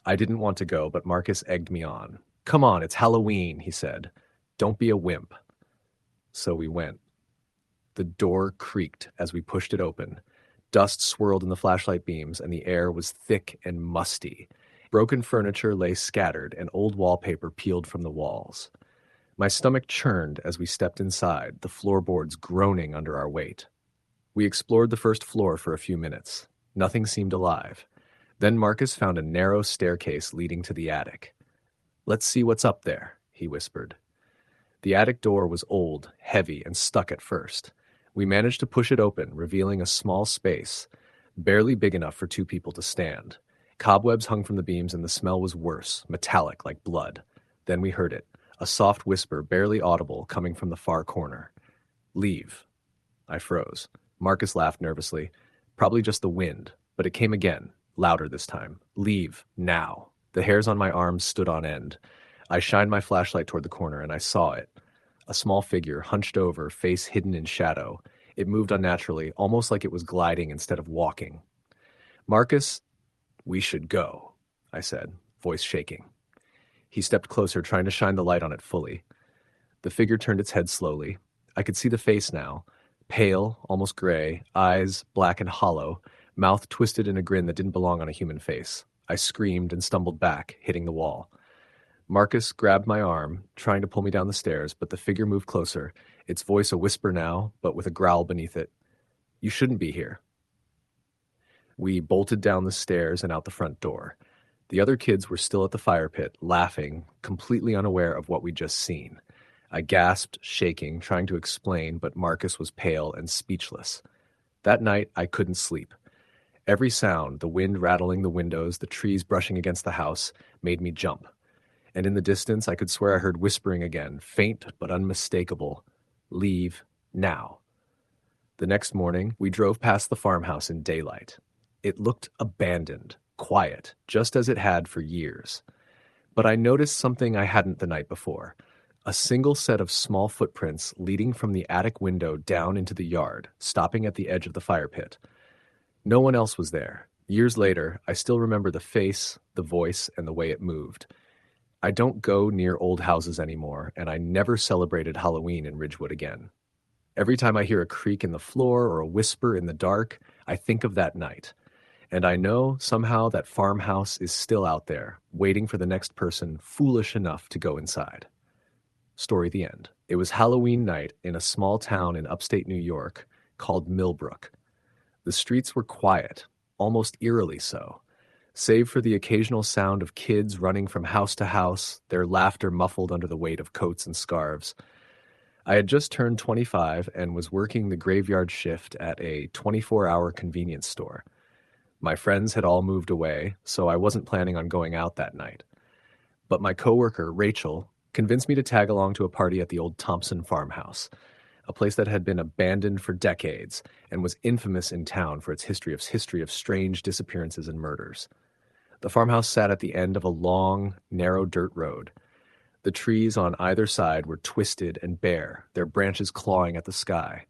I didn't want to go, but Marcus egged me on. "Come on, it's Halloween," he said. "Don't be a wimp." So we went. The door creaked as we pushed it open. Dust swirled in the flashlight beams, and the air was thick and musty. Broken furniture lay scattered, and old wallpaper peeled from the walls. My stomach churned as we stepped inside, the floorboards groaning under our weight. We explored the first floor for a few minutes. Nothing seemed alive. Then Marcus found a narrow staircase leading to the attic. "Let's see what's up there," he whispered. The attic door was old, heavy, and stuck at first. We managed to push it open, revealing a small space, barely big enough for two people to stand. Cobwebs hung from the beams, and the smell was worse, metallic like blood. Then we heard it, a soft whisper, barely audible, coming from the far corner. "Leave." I froze. Marcus laughed nervously. "Probably just the wind," but it came again, louder this time. "Leave, now." The hairs on my arms stood on end. I shined my flashlight toward the corner, and I saw it. A small figure, hunched over, face hidden in shadow. It moved unnaturally, almost like it was gliding instead of walking. "Marcus, we should go," I said, voice shaking. He stepped closer, trying to shine the light on it fully. The figure turned its head slowly. I could see the face now, pale, almost gray, eyes black and hollow, mouth twisted in a grin that didn't belong on a human face. I screamed and stumbled back, hitting the wall. Marcus grabbed my arm, trying to pull me down the stairs, but the figure moved closer, its voice a whisper now, but with a growl beneath it. "You shouldn't be here." We bolted down the stairs and out the front door. The other kids were still at the fire pit, laughing, completely unaware of what we'd just seen. I gasped, shaking, trying to explain, but Marcus was pale and speechless. That night, I couldn't sleep. Every sound, the wind rattling the windows, the trees brushing against the house, made me jump. And in the distance, I could swear I heard whispering again, faint but unmistakable. "Leave now." The next morning, we drove past the farmhouse in daylight. It looked abandoned, quiet, just as it had for years. But I noticed something I hadn't the night before. A single set of small footprints leading from the attic window down into the yard, stopping at the edge of the fire pit. No one else was there. Years later, I still remember the face, the voice, and the way it moved. I don't go near old houses anymore, and I never celebrated Halloween in Ridgewood again. Every time I hear a creak in the floor or a whisper in the dark, I think of that night. And I know somehow that farmhouse is still out there, waiting for the next person foolish enough to go inside. Story the end. It was Halloween night in a small town in upstate New York called Millbrook. The streets were quiet, almost eerily so, save for the occasional sound of kids running from house to house, their laughter muffled under the weight of coats and scarves. I had just turned 25 and was working the graveyard shift at a 24-hour convenience store. My friends had all moved away, so I wasn't planning on going out that night. But my coworker, Rachel, convinced me to tag along to a party at the old Thompson farmhouse, a place that had been abandoned for decades and was infamous in town for its history of strange disappearances and murders. The farmhouse sat at the end of a long, narrow dirt road. The trees on either side were twisted and bare, their branches clawing at the sky.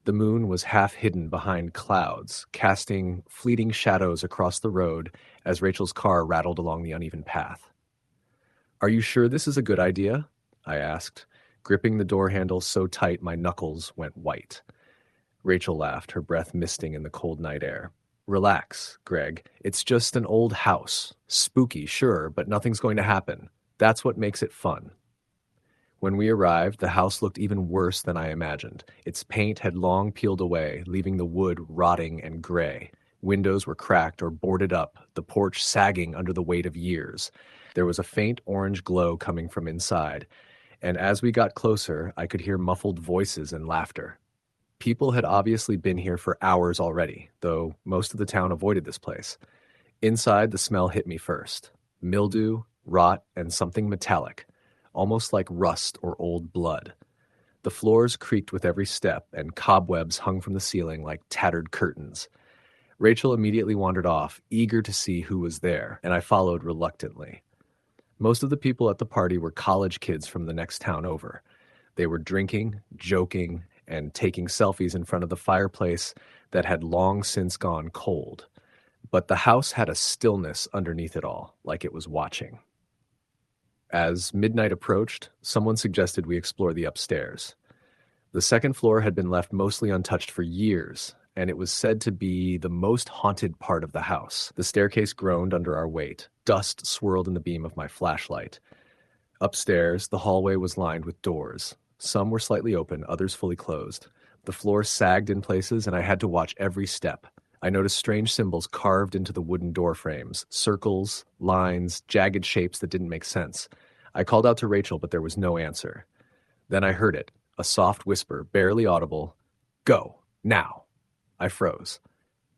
The moon was half hidden behind clouds, casting fleeting shadows across the road as Rachel's car rattled along the uneven path. "Are you sure this is a good idea?" I asked, gripping the door handle so tight my knuckles went white. Rachel laughed, her breath misting in the cold night air. "Relax, Greg. It's just an old house. Spooky, sure, but nothing's going to happen. That's what makes it fun." When we arrived, the house looked even worse than I imagined. Its paint had long peeled away, leaving the wood rotting and gray. Windows were cracked or boarded up, the porch sagging under the weight of years. There was a faint orange glow coming from inside, and as we got closer, I could hear muffled voices and laughter. People had obviously been here for hours already, though most of the town avoided this place. Inside, the smell hit me first. Mildew, rot, and something metallic, almost like rust or old blood. The floors creaked with every step, and cobwebs hung from the ceiling like tattered curtains. Rachel immediately wandered off, eager to see who was there, and I followed reluctantly. Most of the people at the party were college kids from the next town over. They were drinking, joking, and taking selfies in front of the fireplace that had long since gone cold. But the house had a stillness underneath it all, like it was watching. As midnight approached, someone suggested we explore the upstairs. The second floor had been left mostly untouched for years, and it was said to be the most haunted part of the house. The staircase groaned under our weight. Dust swirled in the beam of my flashlight. Upstairs, the hallway was lined with doors. Some were slightly open, others fully closed. The floor sagged in places, and I had to watch every step. I noticed strange symbols carved into the wooden door frames, circles, lines, jagged shapes that didn't make sense. I called out to Rachel, but there was no answer. Then I heard it, a soft whisper, barely audible. "Go, now." I froze.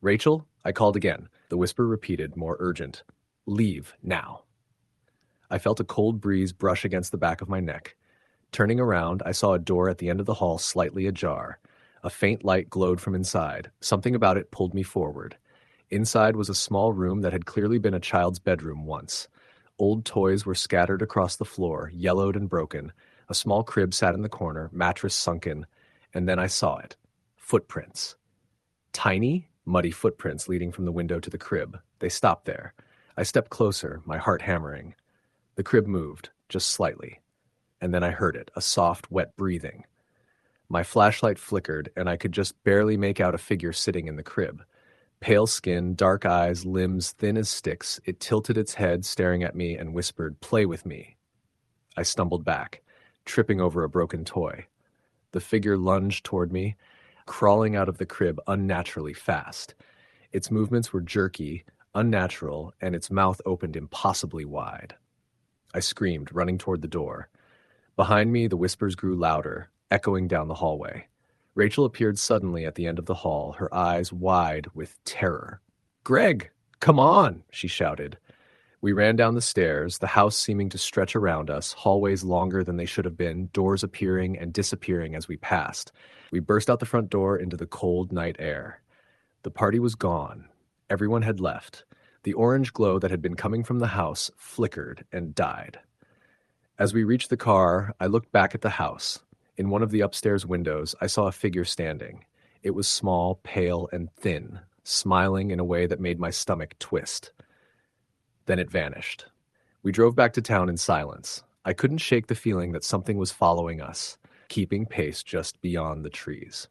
"Rachel?" I called again. The whisper repeated, more urgent. "Leave, now." I felt a cold breeze brush against the back of my neck. Turning around, I saw a door at the end of the hall slightly ajar. A faint light glowed from inside. Something about it pulled me forward. Inside was a small room that had clearly been a child's bedroom once. Old toys were scattered across the floor, yellowed and broken. A small crib sat in the corner, mattress sunken, and then I saw it. Footprints. Tiny, muddy footprints leading from the window to the crib. They stopped there. I stepped closer, my heart hammering. The crib moved, just slightly. And then I heard it, a soft, wet breathing. My flashlight flickered, and I could just barely make out a figure sitting in the crib. Pale skin, dark eyes, limbs thin as sticks, it tilted its head, staring at me, and whispered, "Play with me." I stumbled back, tripping over a broken toy. The figure lunged toward me, crawling out of the crib unnaturally fast. Its movements were jerky, unnatural, and its mouth opened impossibly wide. I screamed, running toward the door. Behind me, the whispers grew louder, echoing down the hallway. Rachel appeared suddenly at the end of the hall, her eyes wide with terror. "Greg, come on," she shouted. We ran down the stairs, the house seeming to stretch around us, hallways longer than they should have been, doors appearing and disappearing as we passed. We burst out the front door into the cold night air. The party was gone. Everyone had left. The orange glow that had been coming from the house flickered and died. As we reached the car, I looked back at the house. In one of the upstairs windows, I saw a figure standing. It was small, pale, and thin, smiling in a way that made my stomach twist. Then it vanished. We drove back to town in silence. I couldn't shake the feeling that something was following us, keeping pace just beyond the trees.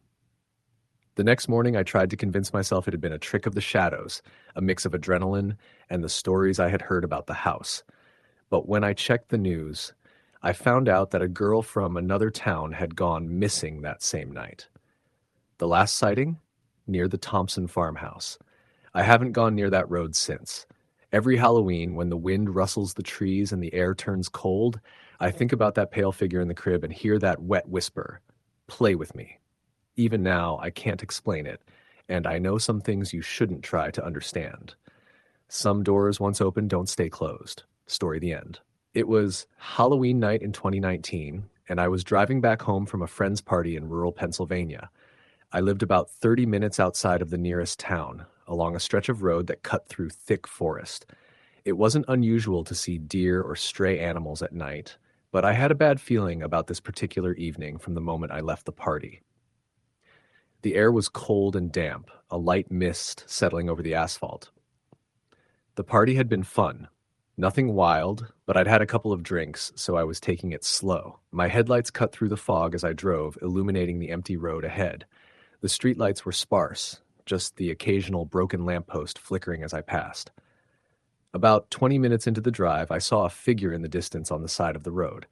The next morning, I tried to convince myself it had been a trick of the shadows, a mix of adrenaline and the stories I had heard about the house. But when I checked the news, I found out that a girl from another town had gone missing that same night. The last sighting? Near the Thompson farmhouse. I haven't gone near that road since. Every Halloween, when the wind rustles the trees and the air turns cold, I think about that pale figure in the crib and hear that wet whisper, "Play with me." Even now, I can't explain it, and I know some things you shouldn't try to understand. Some doors once opened don't stay closed. Story the end. It was Halloween night in 2019, and I was driving back home from a friend's party in rural Pennsylvania. I lived about 30 minutes outside of the nearest town, along a stretch of road that cut through thick forest. It wasn't unusual to see deer or stray animals at night, but I had a bad feeling about this particular evening from the moment I left the party. The air was cold and damp, a light mist settling over the asphalt. The party had been fun. Nothing wild, but I'd had a couple of drinks, so I was taking it slow. My headlights cut through the fog as I drove, illuminating the empty road ahead. The streetlights were sparse, just the occasional broken lamppost flickering as I passed. About 20 minutes into the drive, I saw a figure in the distance on the side of the road.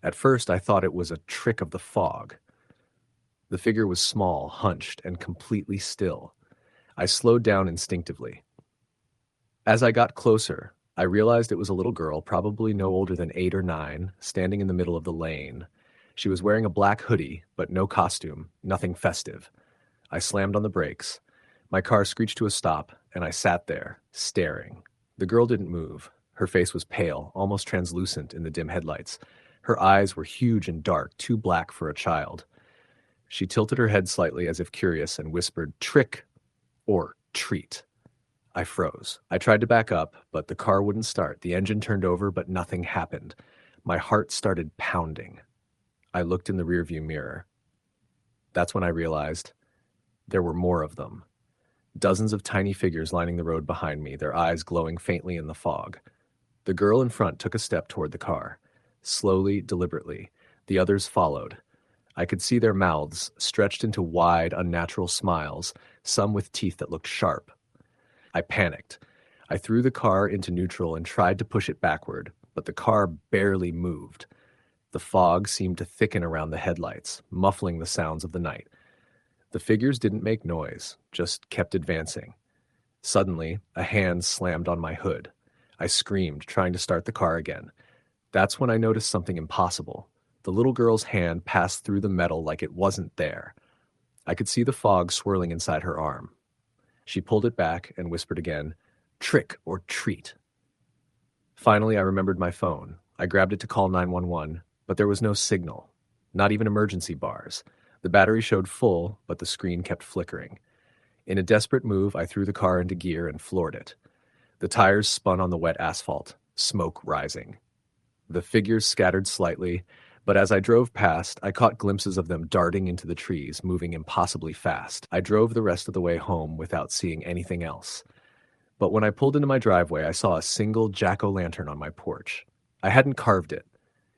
At first, I thought it was a trick of the fog. The figure was small, hunched, and completely still. I slowed down instinctively. As I got closer, I realized it was a little girl, probably no older than 8 or 9, standing in the middle of the lane. She was wearing a black hoodie, but no costume, nothing festive. I slammed on the brakes. My car screeched to a stop, and I sat there, staring. The girl didn't move. Her face was pale, almost translucent in the dim headlights. Her eyes were huge and dark, too black for a child. She tilted her head slightly as if curious and whispered, "Trick or treat." I froze. I tried to back up, but the car wouldn't start. The engine turned over, but nothing happened. My heart started pounding. I looked in the rearview mirror. That's when I realized there were more of them. Dozens of tiny figures lining the road behind me, their eyes glowing faintly in the fog. The girl in front took a step toward the car. Slowly, deliberately. The others followed. I could see their mouths stretched into wide, unnatural smiles, some with teeth that looked sharp. I panicked. I threw the car into neutral and tried to push it backward, but the car barely moved. The fog seemed to thicken around the headlights, muffling the sounds of the night. The figures didn't make noise, just kept advancing. Suddenly, a hand slammed on my hood. I screamed, trying to start the car again. That's when I noticed something impossible. The little girl's hand passed through the metal like it wasn't there. I could see the fog swirling inside her arm. She pulled it back and whispered again, "Trick or treat." Finally, I remembered my phone. I grabbed it to call 911, but there was no signal, not even emergency bars. The battery showed full, but the screen kept flickering. In a desperate move, I threw the car into gear and floored it. The tires spun on the wet asphalt, smoke rising. The figures scattered slightly, but as I drove past, I caught glimpses of them darting into the trees, moving impossibly fast. I drove the rest of the way home without seeing anything else. But when I pulled into my driveway, I saw a single jack-o'-lantern on my porch. I hadn't carved it.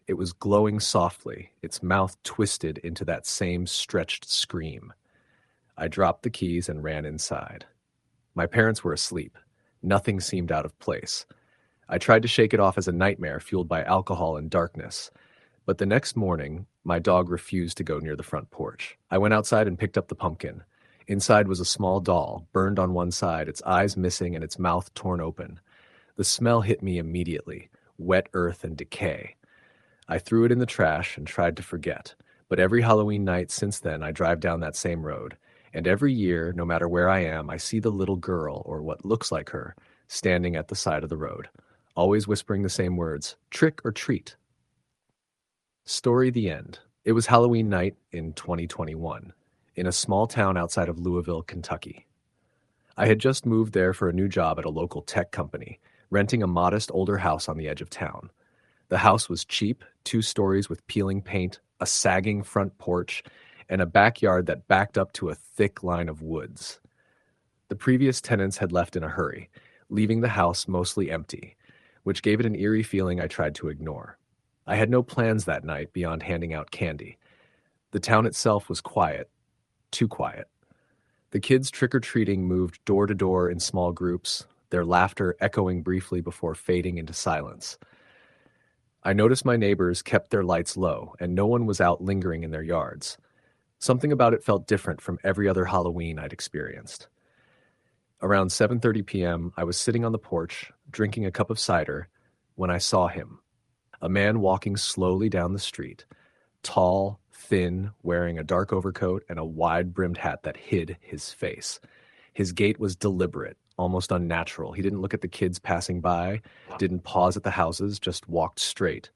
It was glowing softly, its mouth twisted into that same stretched scream. I dropped the keys and ran inside. My parents were asleep. Nothing seemed out of place. I tried to shake it off as a nightmare fueled by alcohol and darkness. But the next morning, my dog refused to go near the front porch. I went outside and picked up the pumpkin. Inside was a small doll, burned on one side, its eyes missing and its mouth torn open. The smell hit me immediately, wet earth and decay. I threw it in the trash and tried to forget. But every Halloween night since then, I drive down that same road. And every year, no matter where I am, I see the little girl, or what looks like her, standing at the side of the road. always whispering the same words, trick or treat. Story the end. It was Halloween night in 2021, in a small town outside of Louisville, Kentucky. I had just moved there for a new job at a local tech company, renting a modest older house on the edge of town. The house was cheap, 2 stories with peeling paint, a sagging front porch, and a backyard that backed up to a thick line of woods. The previous tenants had left in a hurry, leaving the house mostly empty, which gave it an eerie feeling I tried to ignore. I had no plans that night beyond handing out candy. The town itself was quiet, too quiet. The kids trick-or-treating moved door to door in small groups, their laughter echoing briefly before fading into silence. I noticed my neighbors kept their lights low, and no one was out lingering in their yards. Something about it felt different from every other Halloween I'd experienced. Around 7:30 p.m., I was sitting on the porch, drinking a cup of cider, when I saw him. A man walking slowly down the street, tall, thin, wearing a dark overcoat and a wide-brimmed hat that hid his face. His gait was deliberate, almost unnatural. He didn't look at the kids passing by, didn't pause at the houses, just walked straight,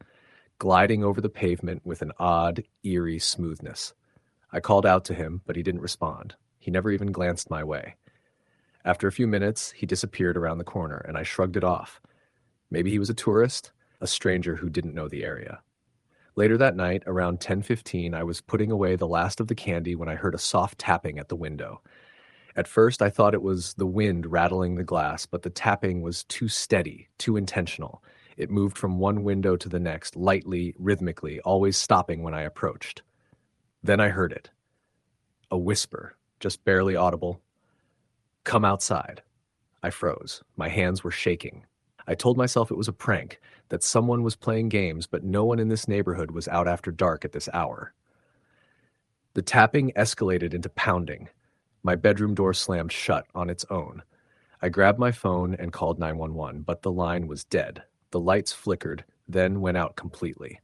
gliding over the pavement with an odd, eerie smoothness. I called out to him, but he didn't respond. He never even glanced my way. After a few minutes, he disappeared around the corner, and I shrugged it off. Maybe he was a tourist, a stranger who didn't know the area. Later that night, around 10:15, I was putting away the last of the candy when I heard a soft tapping at the window. At first, I thought it was the wind rattling the glass, but the tapping was too steady, too intentional. It moved from one window to the next, lightly, rhythmically, always stopping when I approached. Then I heard it. A whisper, just barely audible. "Come outside." I froze. My hands were shaking. I told myself it was a prank, that someone was playing games, but no one in this neighborhood was out after dark at this hour. The tapping escalated into pounding. My bedroom door slammed shut on its own. I grabbed my phone and called 911, but the line was dead. The lights flickered, then went out completely.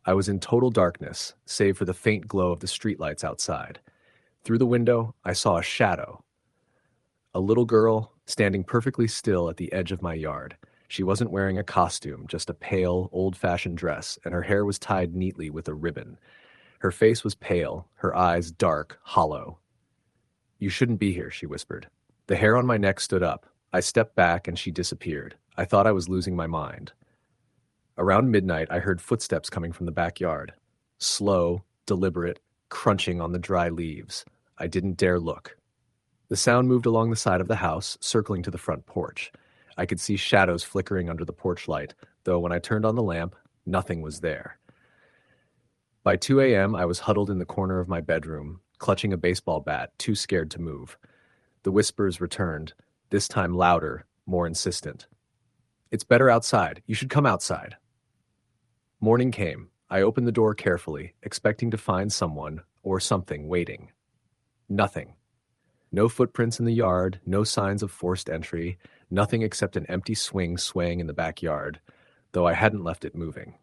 I was in total darkness, save for the faint glow of the streetlights outside. Through the window, I saw a shadow. A little girl, standing perfectly still at the edge of my yard. She wasn't wearing a costume, just a pale, old-fashioned dress, and her hair was tied neatly with a ribbon. Her face was pale, her eyes dark, hollow. "You shouldn't be here," she whispered. The hair on my neck stood up. I stepped back and she disappeared. I thought I was losing my mind. Around midnight, I heard footsteps coming from the backyard. Slow, deliberate, crunching on the dry leaves. I didn't dare look. The sound moved along the side of the house, circling to the front porch. I could see shadows flickering under the porch light, though when I turned on the lamp, nothing was there. By 2 a.m., I was huddled in the corner of my bedroom, clutching a baseball bat, too scared to move. The whispers returned, this time louder, more insistent. "It's better outside. You should come outside." Morning came. I opened the door carefully, expecting to find someone or something waiting. Nothing. No footprints in the yard, no signs of forced entry, nothing except an empty swing swaying in the backyard, though I hadn't left it moving.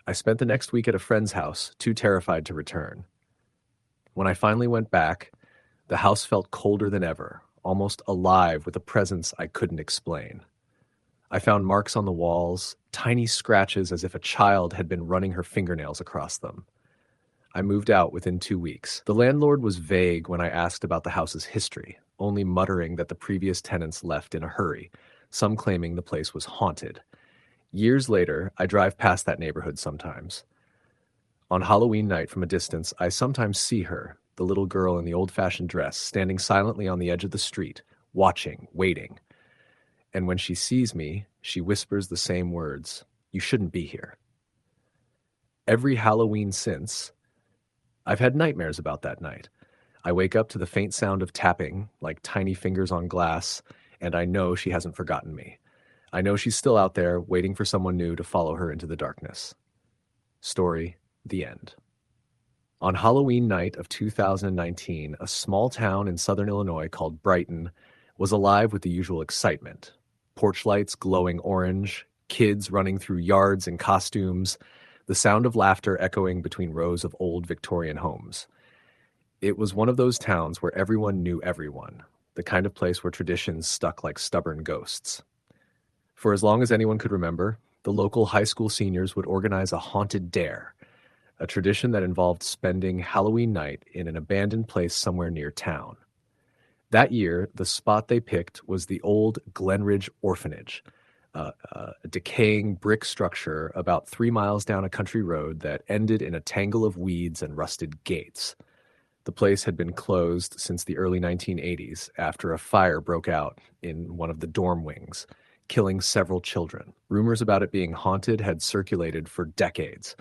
I spent the next week at a friend's house, too terrified to return. When I finally went back, the house felt colder than ever, almost alive with a presence I couldn't explain. I found marks on the walls, tiny scratches as if a child had been running her fingernails across them. I moved out within 2 weeks. The landlord was vague when I asked about the house's history, only muttering that the previous tenants left in a hurry, some claiming the place was haunted. Years later, I drive past that neighborhood sometimes. On Halloween night from a distance, I sometimes see her, the little girl in the old-fashioned dress, standing silently on the edge of the street, watching, waiting. And when she sees me, she whispers the same words, "You shouldn't be here." Every Halloween since, I've had nightmares about that night. I wake up to the faint sound of tapping, like tiny fingers on glass, and I know she hasn't forgotten me. I know she's still out there, waiting for someone new to follow her into the darkness. Story, the end. On Halloween night of 2019, a small town in southern Illinois called Brighton was alive with the usual excitement. Porch lights glowing orange, kids running through yards in costumes, the sound of laughter echoing between rows of old Victorian homes. It was one of those towns where everyone knew everyone, the kind of place where traditions stuck like stubborn ghosts. For as long as anyone could remember, the local high school seniors would organize a haunted dare, a tradition that involved spending Halloween night in an abandoned place somewhere near town. That year, the spot they picked was the old Glenridge Orphanage, a decaying brick structure about 3 miles down a country road that ended in a tangle of weeds and rusted gates. The place had been closed since the early 1980s after a fire broke out in one of the dorm wings, killing several children. Rumors about it being haunted had circulated for decades.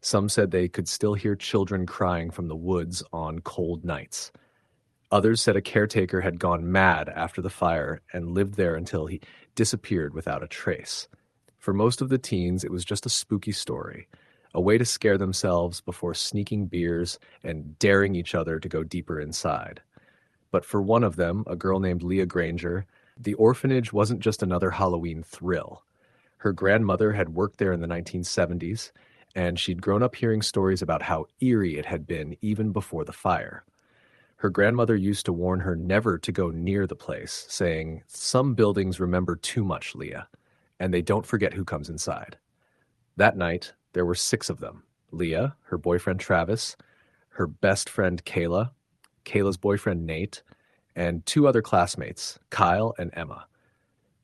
Some said they could still hear children crying from the woods on cold nights. Others said a caretaker had gone mad after the fire and lived there until he disappeared without a trace. For most of the teens, it was just a spooky story, a way to scare themselves before sneaking beers and daring each other to go deeper inside. But for one of them, a girl named Leah Granger, the orphanage wasn't just another Halloween thrill. Her grandmother had worked there in the 1970s, and she'd grown up hearing stories about how eerie it had been even before the fire. Her grandmother used to warn her never to go near the place, saying, "Some buildings remember too much, Leah, and they don't forget who comes inside." That night, there were 6 of them: Leah, her boyfriend Travis, her best friend Kayla, Kayla's boyfriend Nate, and 2 other classmates, Kyle and Emma.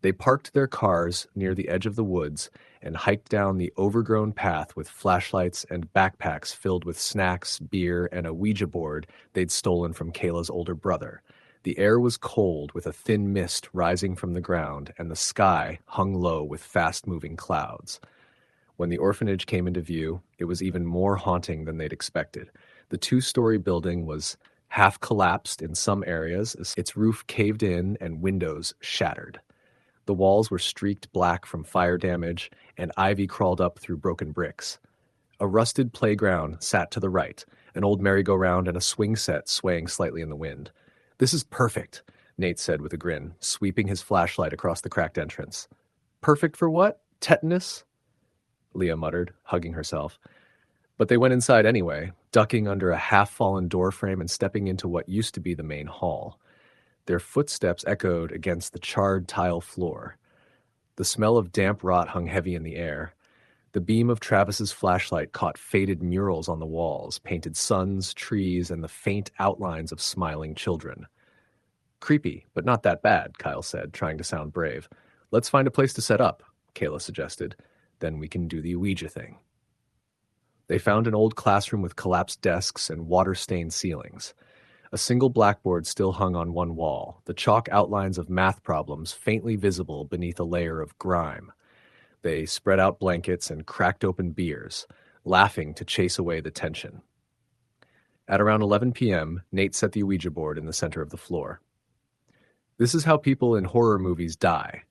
They parked their cars near the edge of the woods and hiked down the overgrown path with flashlights and backpacks filled with snacks, beer, and a Ouija board they'd stolen from Kayla's older brother. The air was cold with a thin mist rising from the ground, and the sky hung low with fast-moving clouds. When the orphanage came into view, it was even more haunting than they'd expected. The 2-story building was half collapsed in some areas, its roof caved in and windows shattered. The walls were streaked black from fire damage, and ivy crawled up through broken bricks. A rusted playground sat to the right, an old merry-go-round and a swing set swaying slightly in the wind. "This is perfect," Nate said with a grin, sweeping his flashlight across the cracked entrance. "Perfect for what? Tetanus?" Leah muttered, hugging herself. But they went inside anyway, ducking under a half-fallen doorframe and stepping into what used to be the main hall. Their footsteps echoed against the charred tile floor. The smell of damp rot hung heavy in the air. The beam of Travis's flashlight caught faded murals on the walls, painted suns, trees, and the faint outlines of smiling children. "Creepy, but not that bad," Kyle said, trying to sound brave. "Let's find a place to set up," Kayla suggested. "Then we can do the Ouija thing." They found an old classroom with collapsed desks and water-stained ceilings. A single blackboard still hung on one wall, the chalk outlines of math problems faintly visible beneath a layer of grime. They spread out blankets and cracked open beers, laughing to chase away the tension. At around 11 p.m., Nate set the Ouija board in the center of the floor. "This is how people in horror movies die,"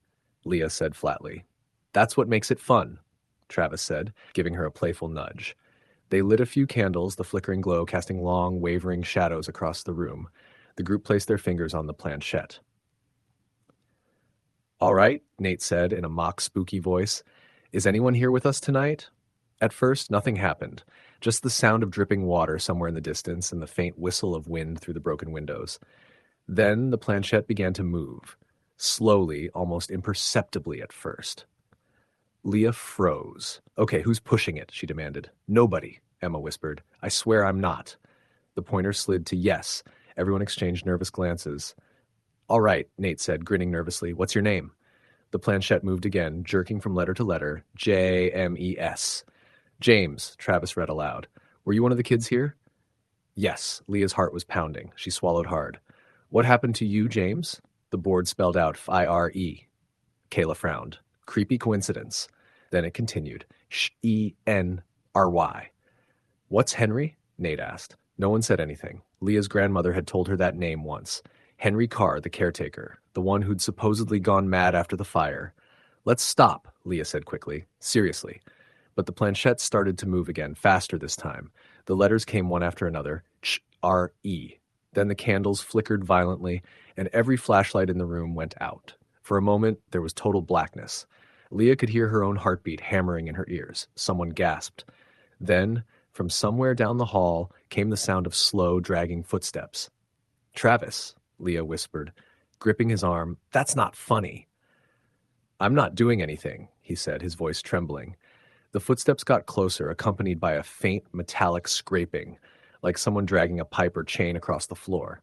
Leah said flatly. "That's what makes it fun," Travis said, giving her a playful nudge. They lit a few candles, the flickering glow casting long, wavering shadows across the room. The group placed their fingers on the planchette. "All right," Nate said in a mock spooky voice. "Is anyone here with us tonight?" At first, nothing happened. Just the sound of dripping water somewhere in the distance and the faint whistle of wind through the broken windows. Then the planchette began to move. Slowly, almost imperceptibly at first. Leah froze. "Okay, who's pushing it?" she demanded. "Nobody," Emma whispered. "I swear I'm not." The pointer slid to yes. Everyone exchanged nervous glances. "All right," Nate said, grinning nervously. "What's your name?" The planchette moved again, jerking from letter to letter. James. "James," Travis read aloud. "Were you one of the kids here?" "Yes." Leah's heart was pounding. She swallowed hard. "What happened to you, James?" The board spelled out Fire. Kayla frowned. "Creepy coincidence." Then it continued. Henry. "What's Henry?" Nate asked. No one said anything. Leah's grandmother had told her that name once. Henry Carr, the caretaker, the one who'd supposedly gone mad after the fire. "Let's stop," Leah said quickly. "Seriously." But the planchette started to move again, faster this time. The letters came one after another. H-R-E. Then the candles flickered violently, and every flashlight in the room went out. For a moment, there was total blackness. Leah could hear her own heartbeat hammering in her ears. Someone gasped. Then, from somewhere down the hall, came the sound of slow, dragging footsteps. "Travis," Leah whispered, gripping his arm. "That's not funny." I'm not doing anything, he said, his voice trembling. The footsteps got closer, accompanied by a faint metallic scraping, like someone dragging a pipe or chain across the floor.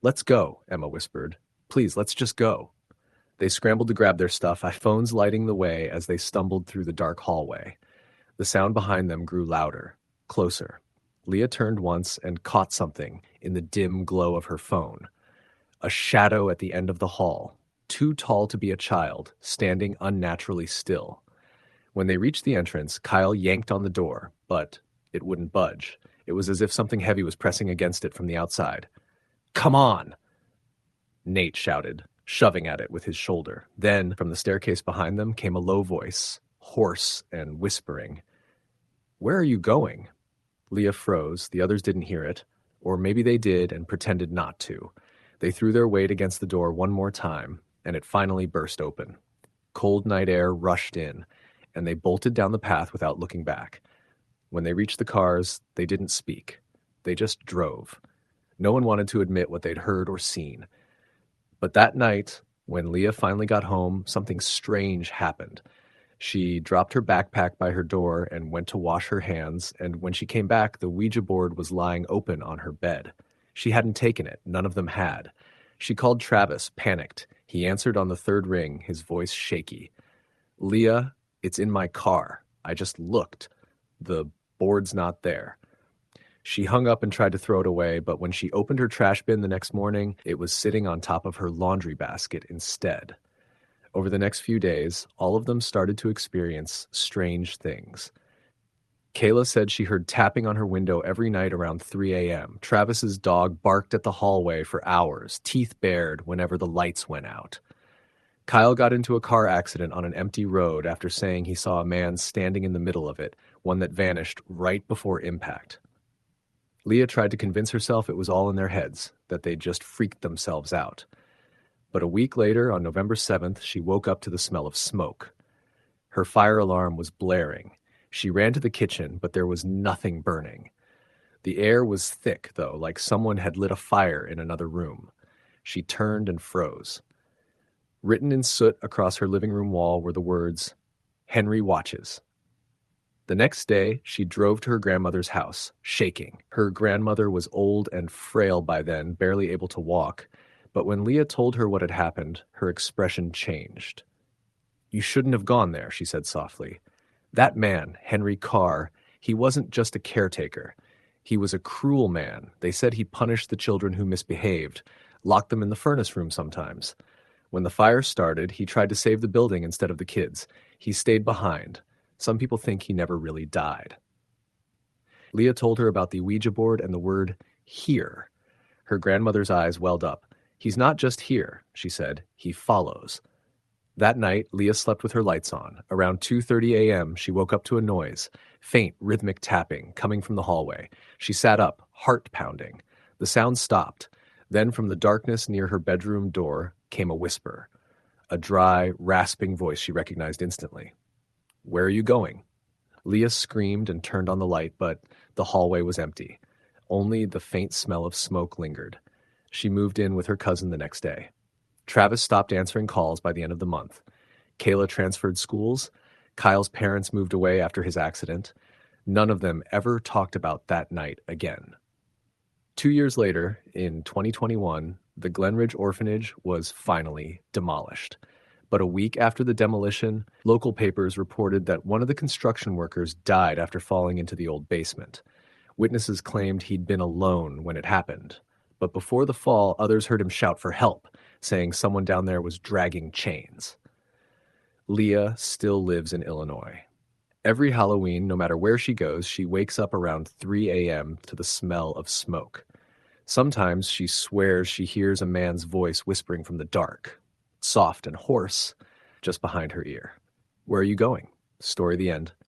Let's go, Emma whispered. Please, let's just go. They scrambled to grab their stuff, phones lighting the way as they stumbled through the dark hallway. The sound behind them grew louder, closer. Leah turned once and caught something in the dim glow of her phone. A shadow at the end of the hall, too tall to be a child, standing unnaturally still. When they reached the entrance, Kyle yanked on the door, but it wouldn't budge. It was as if something heavy was pressing against it from the outside. Come on! Nate shouted, shoving at it with his shoulder. Then, from the staircase behind them, came a low voice, hoarse and whispering. Where are you going? Leah froze. The others didn't hear it. Or maybe they did and pretended not to. They threw their weight against the door one more time, and it finally burst open. Cold night air rushed in, and they bolted down the path without looking back. When they reached the cars, they didn't speak. They just drove. No one wanted to admit what they'd heard or seen. But that night, when Leah finally got home, something strange happened. She dropped her backpack by her door and went to wash her hands, and when she came back, the Ouija board was lying open on her bed. She hadn't taken it. None of them had. She called Travis, panicked. He answered on the third ring, his voice shaky. Leah, it's in my car. I just looked. The board's not there. She hung up and tried to throw it away, but when she opened her trash bin the next morning, it was sitting on top of her laundry basket instead. Over the next few days, all of them started to experience strange things. Kayla said she heard tapping on her window every night around 3 a.m. Travis's dog barked at the hallway for hours, teeth bared whenever the lights went out. Kyle got into a car accident on an empty road after saying he saw a man standing in the middle of it, one that vanished right before impact. Leah tried to convince herself it was all in their heads, that they'd just freaked themselves out. But a week later, on November 7th, she woke up to the smell of smoke. Her fire alarm was blaring. She ran to the kitchen, but there was nothing burning. The air was thick, though, like someone had lit a fire in another room. She turned and froze. Written in soot across her living room wall were the words, Henry watches. The next day, she drove to her grandmother's house, shaking. Her grandmother was old and frail by then, barely able to walk. But when Leah told her what had happened, her expression changed. You shouldn't have gone there, she said softly. That man, Henry Carr, he wasn't just a caretaker. He was a cruel man. They said he punished the children who misbehaved, locked them in the furnace room sometimes. When the fire started, he tried to save the building instead of the kids. He stayed behind. Some people think he never really died. Leah told her about the Ouija board and the word here. Her grandmother's eyes welled up. He's not just here, she said. He follows. That night, Leah slept with her lights on. Around 2:30 a.m., she woke up to a noise, faint, rhythmic tapping, coming from the hallway. She sat up, heart pounding. The sound stopped. Then from the darkness near her bedroom door came a whisper. A dry, rasping voice she recognized instantly. Where are you going? Leah screamed and turned on the light, but the hallway was empty. Only the faint smell of smoke lingered. She moved in with her cousin the next day. Travis stopped answering calls by the end of the month. Kayla transferred schools. Kyle's parents moved away after his accident. None of them ever talked about that night again. 2 years later, in 2021, the Glenridge Orphanage was finally demolished. But a week after the demolition, local papers reported that one of the construction workers died after falling into the old basement. Witnesses claimed he'd been alone when it happened. But before the fall, others heard him shout for help, saying someone down there was dragging chains. Leah still lives in Illinois. Every Halloween, no matter where she goes, she wakes up around 3 a.m. to the smell of smoke. Sometimes she swears she hears a man's voice whispering from the dark, soft and hoarse, just behind her ear. Where are you going? Story the end.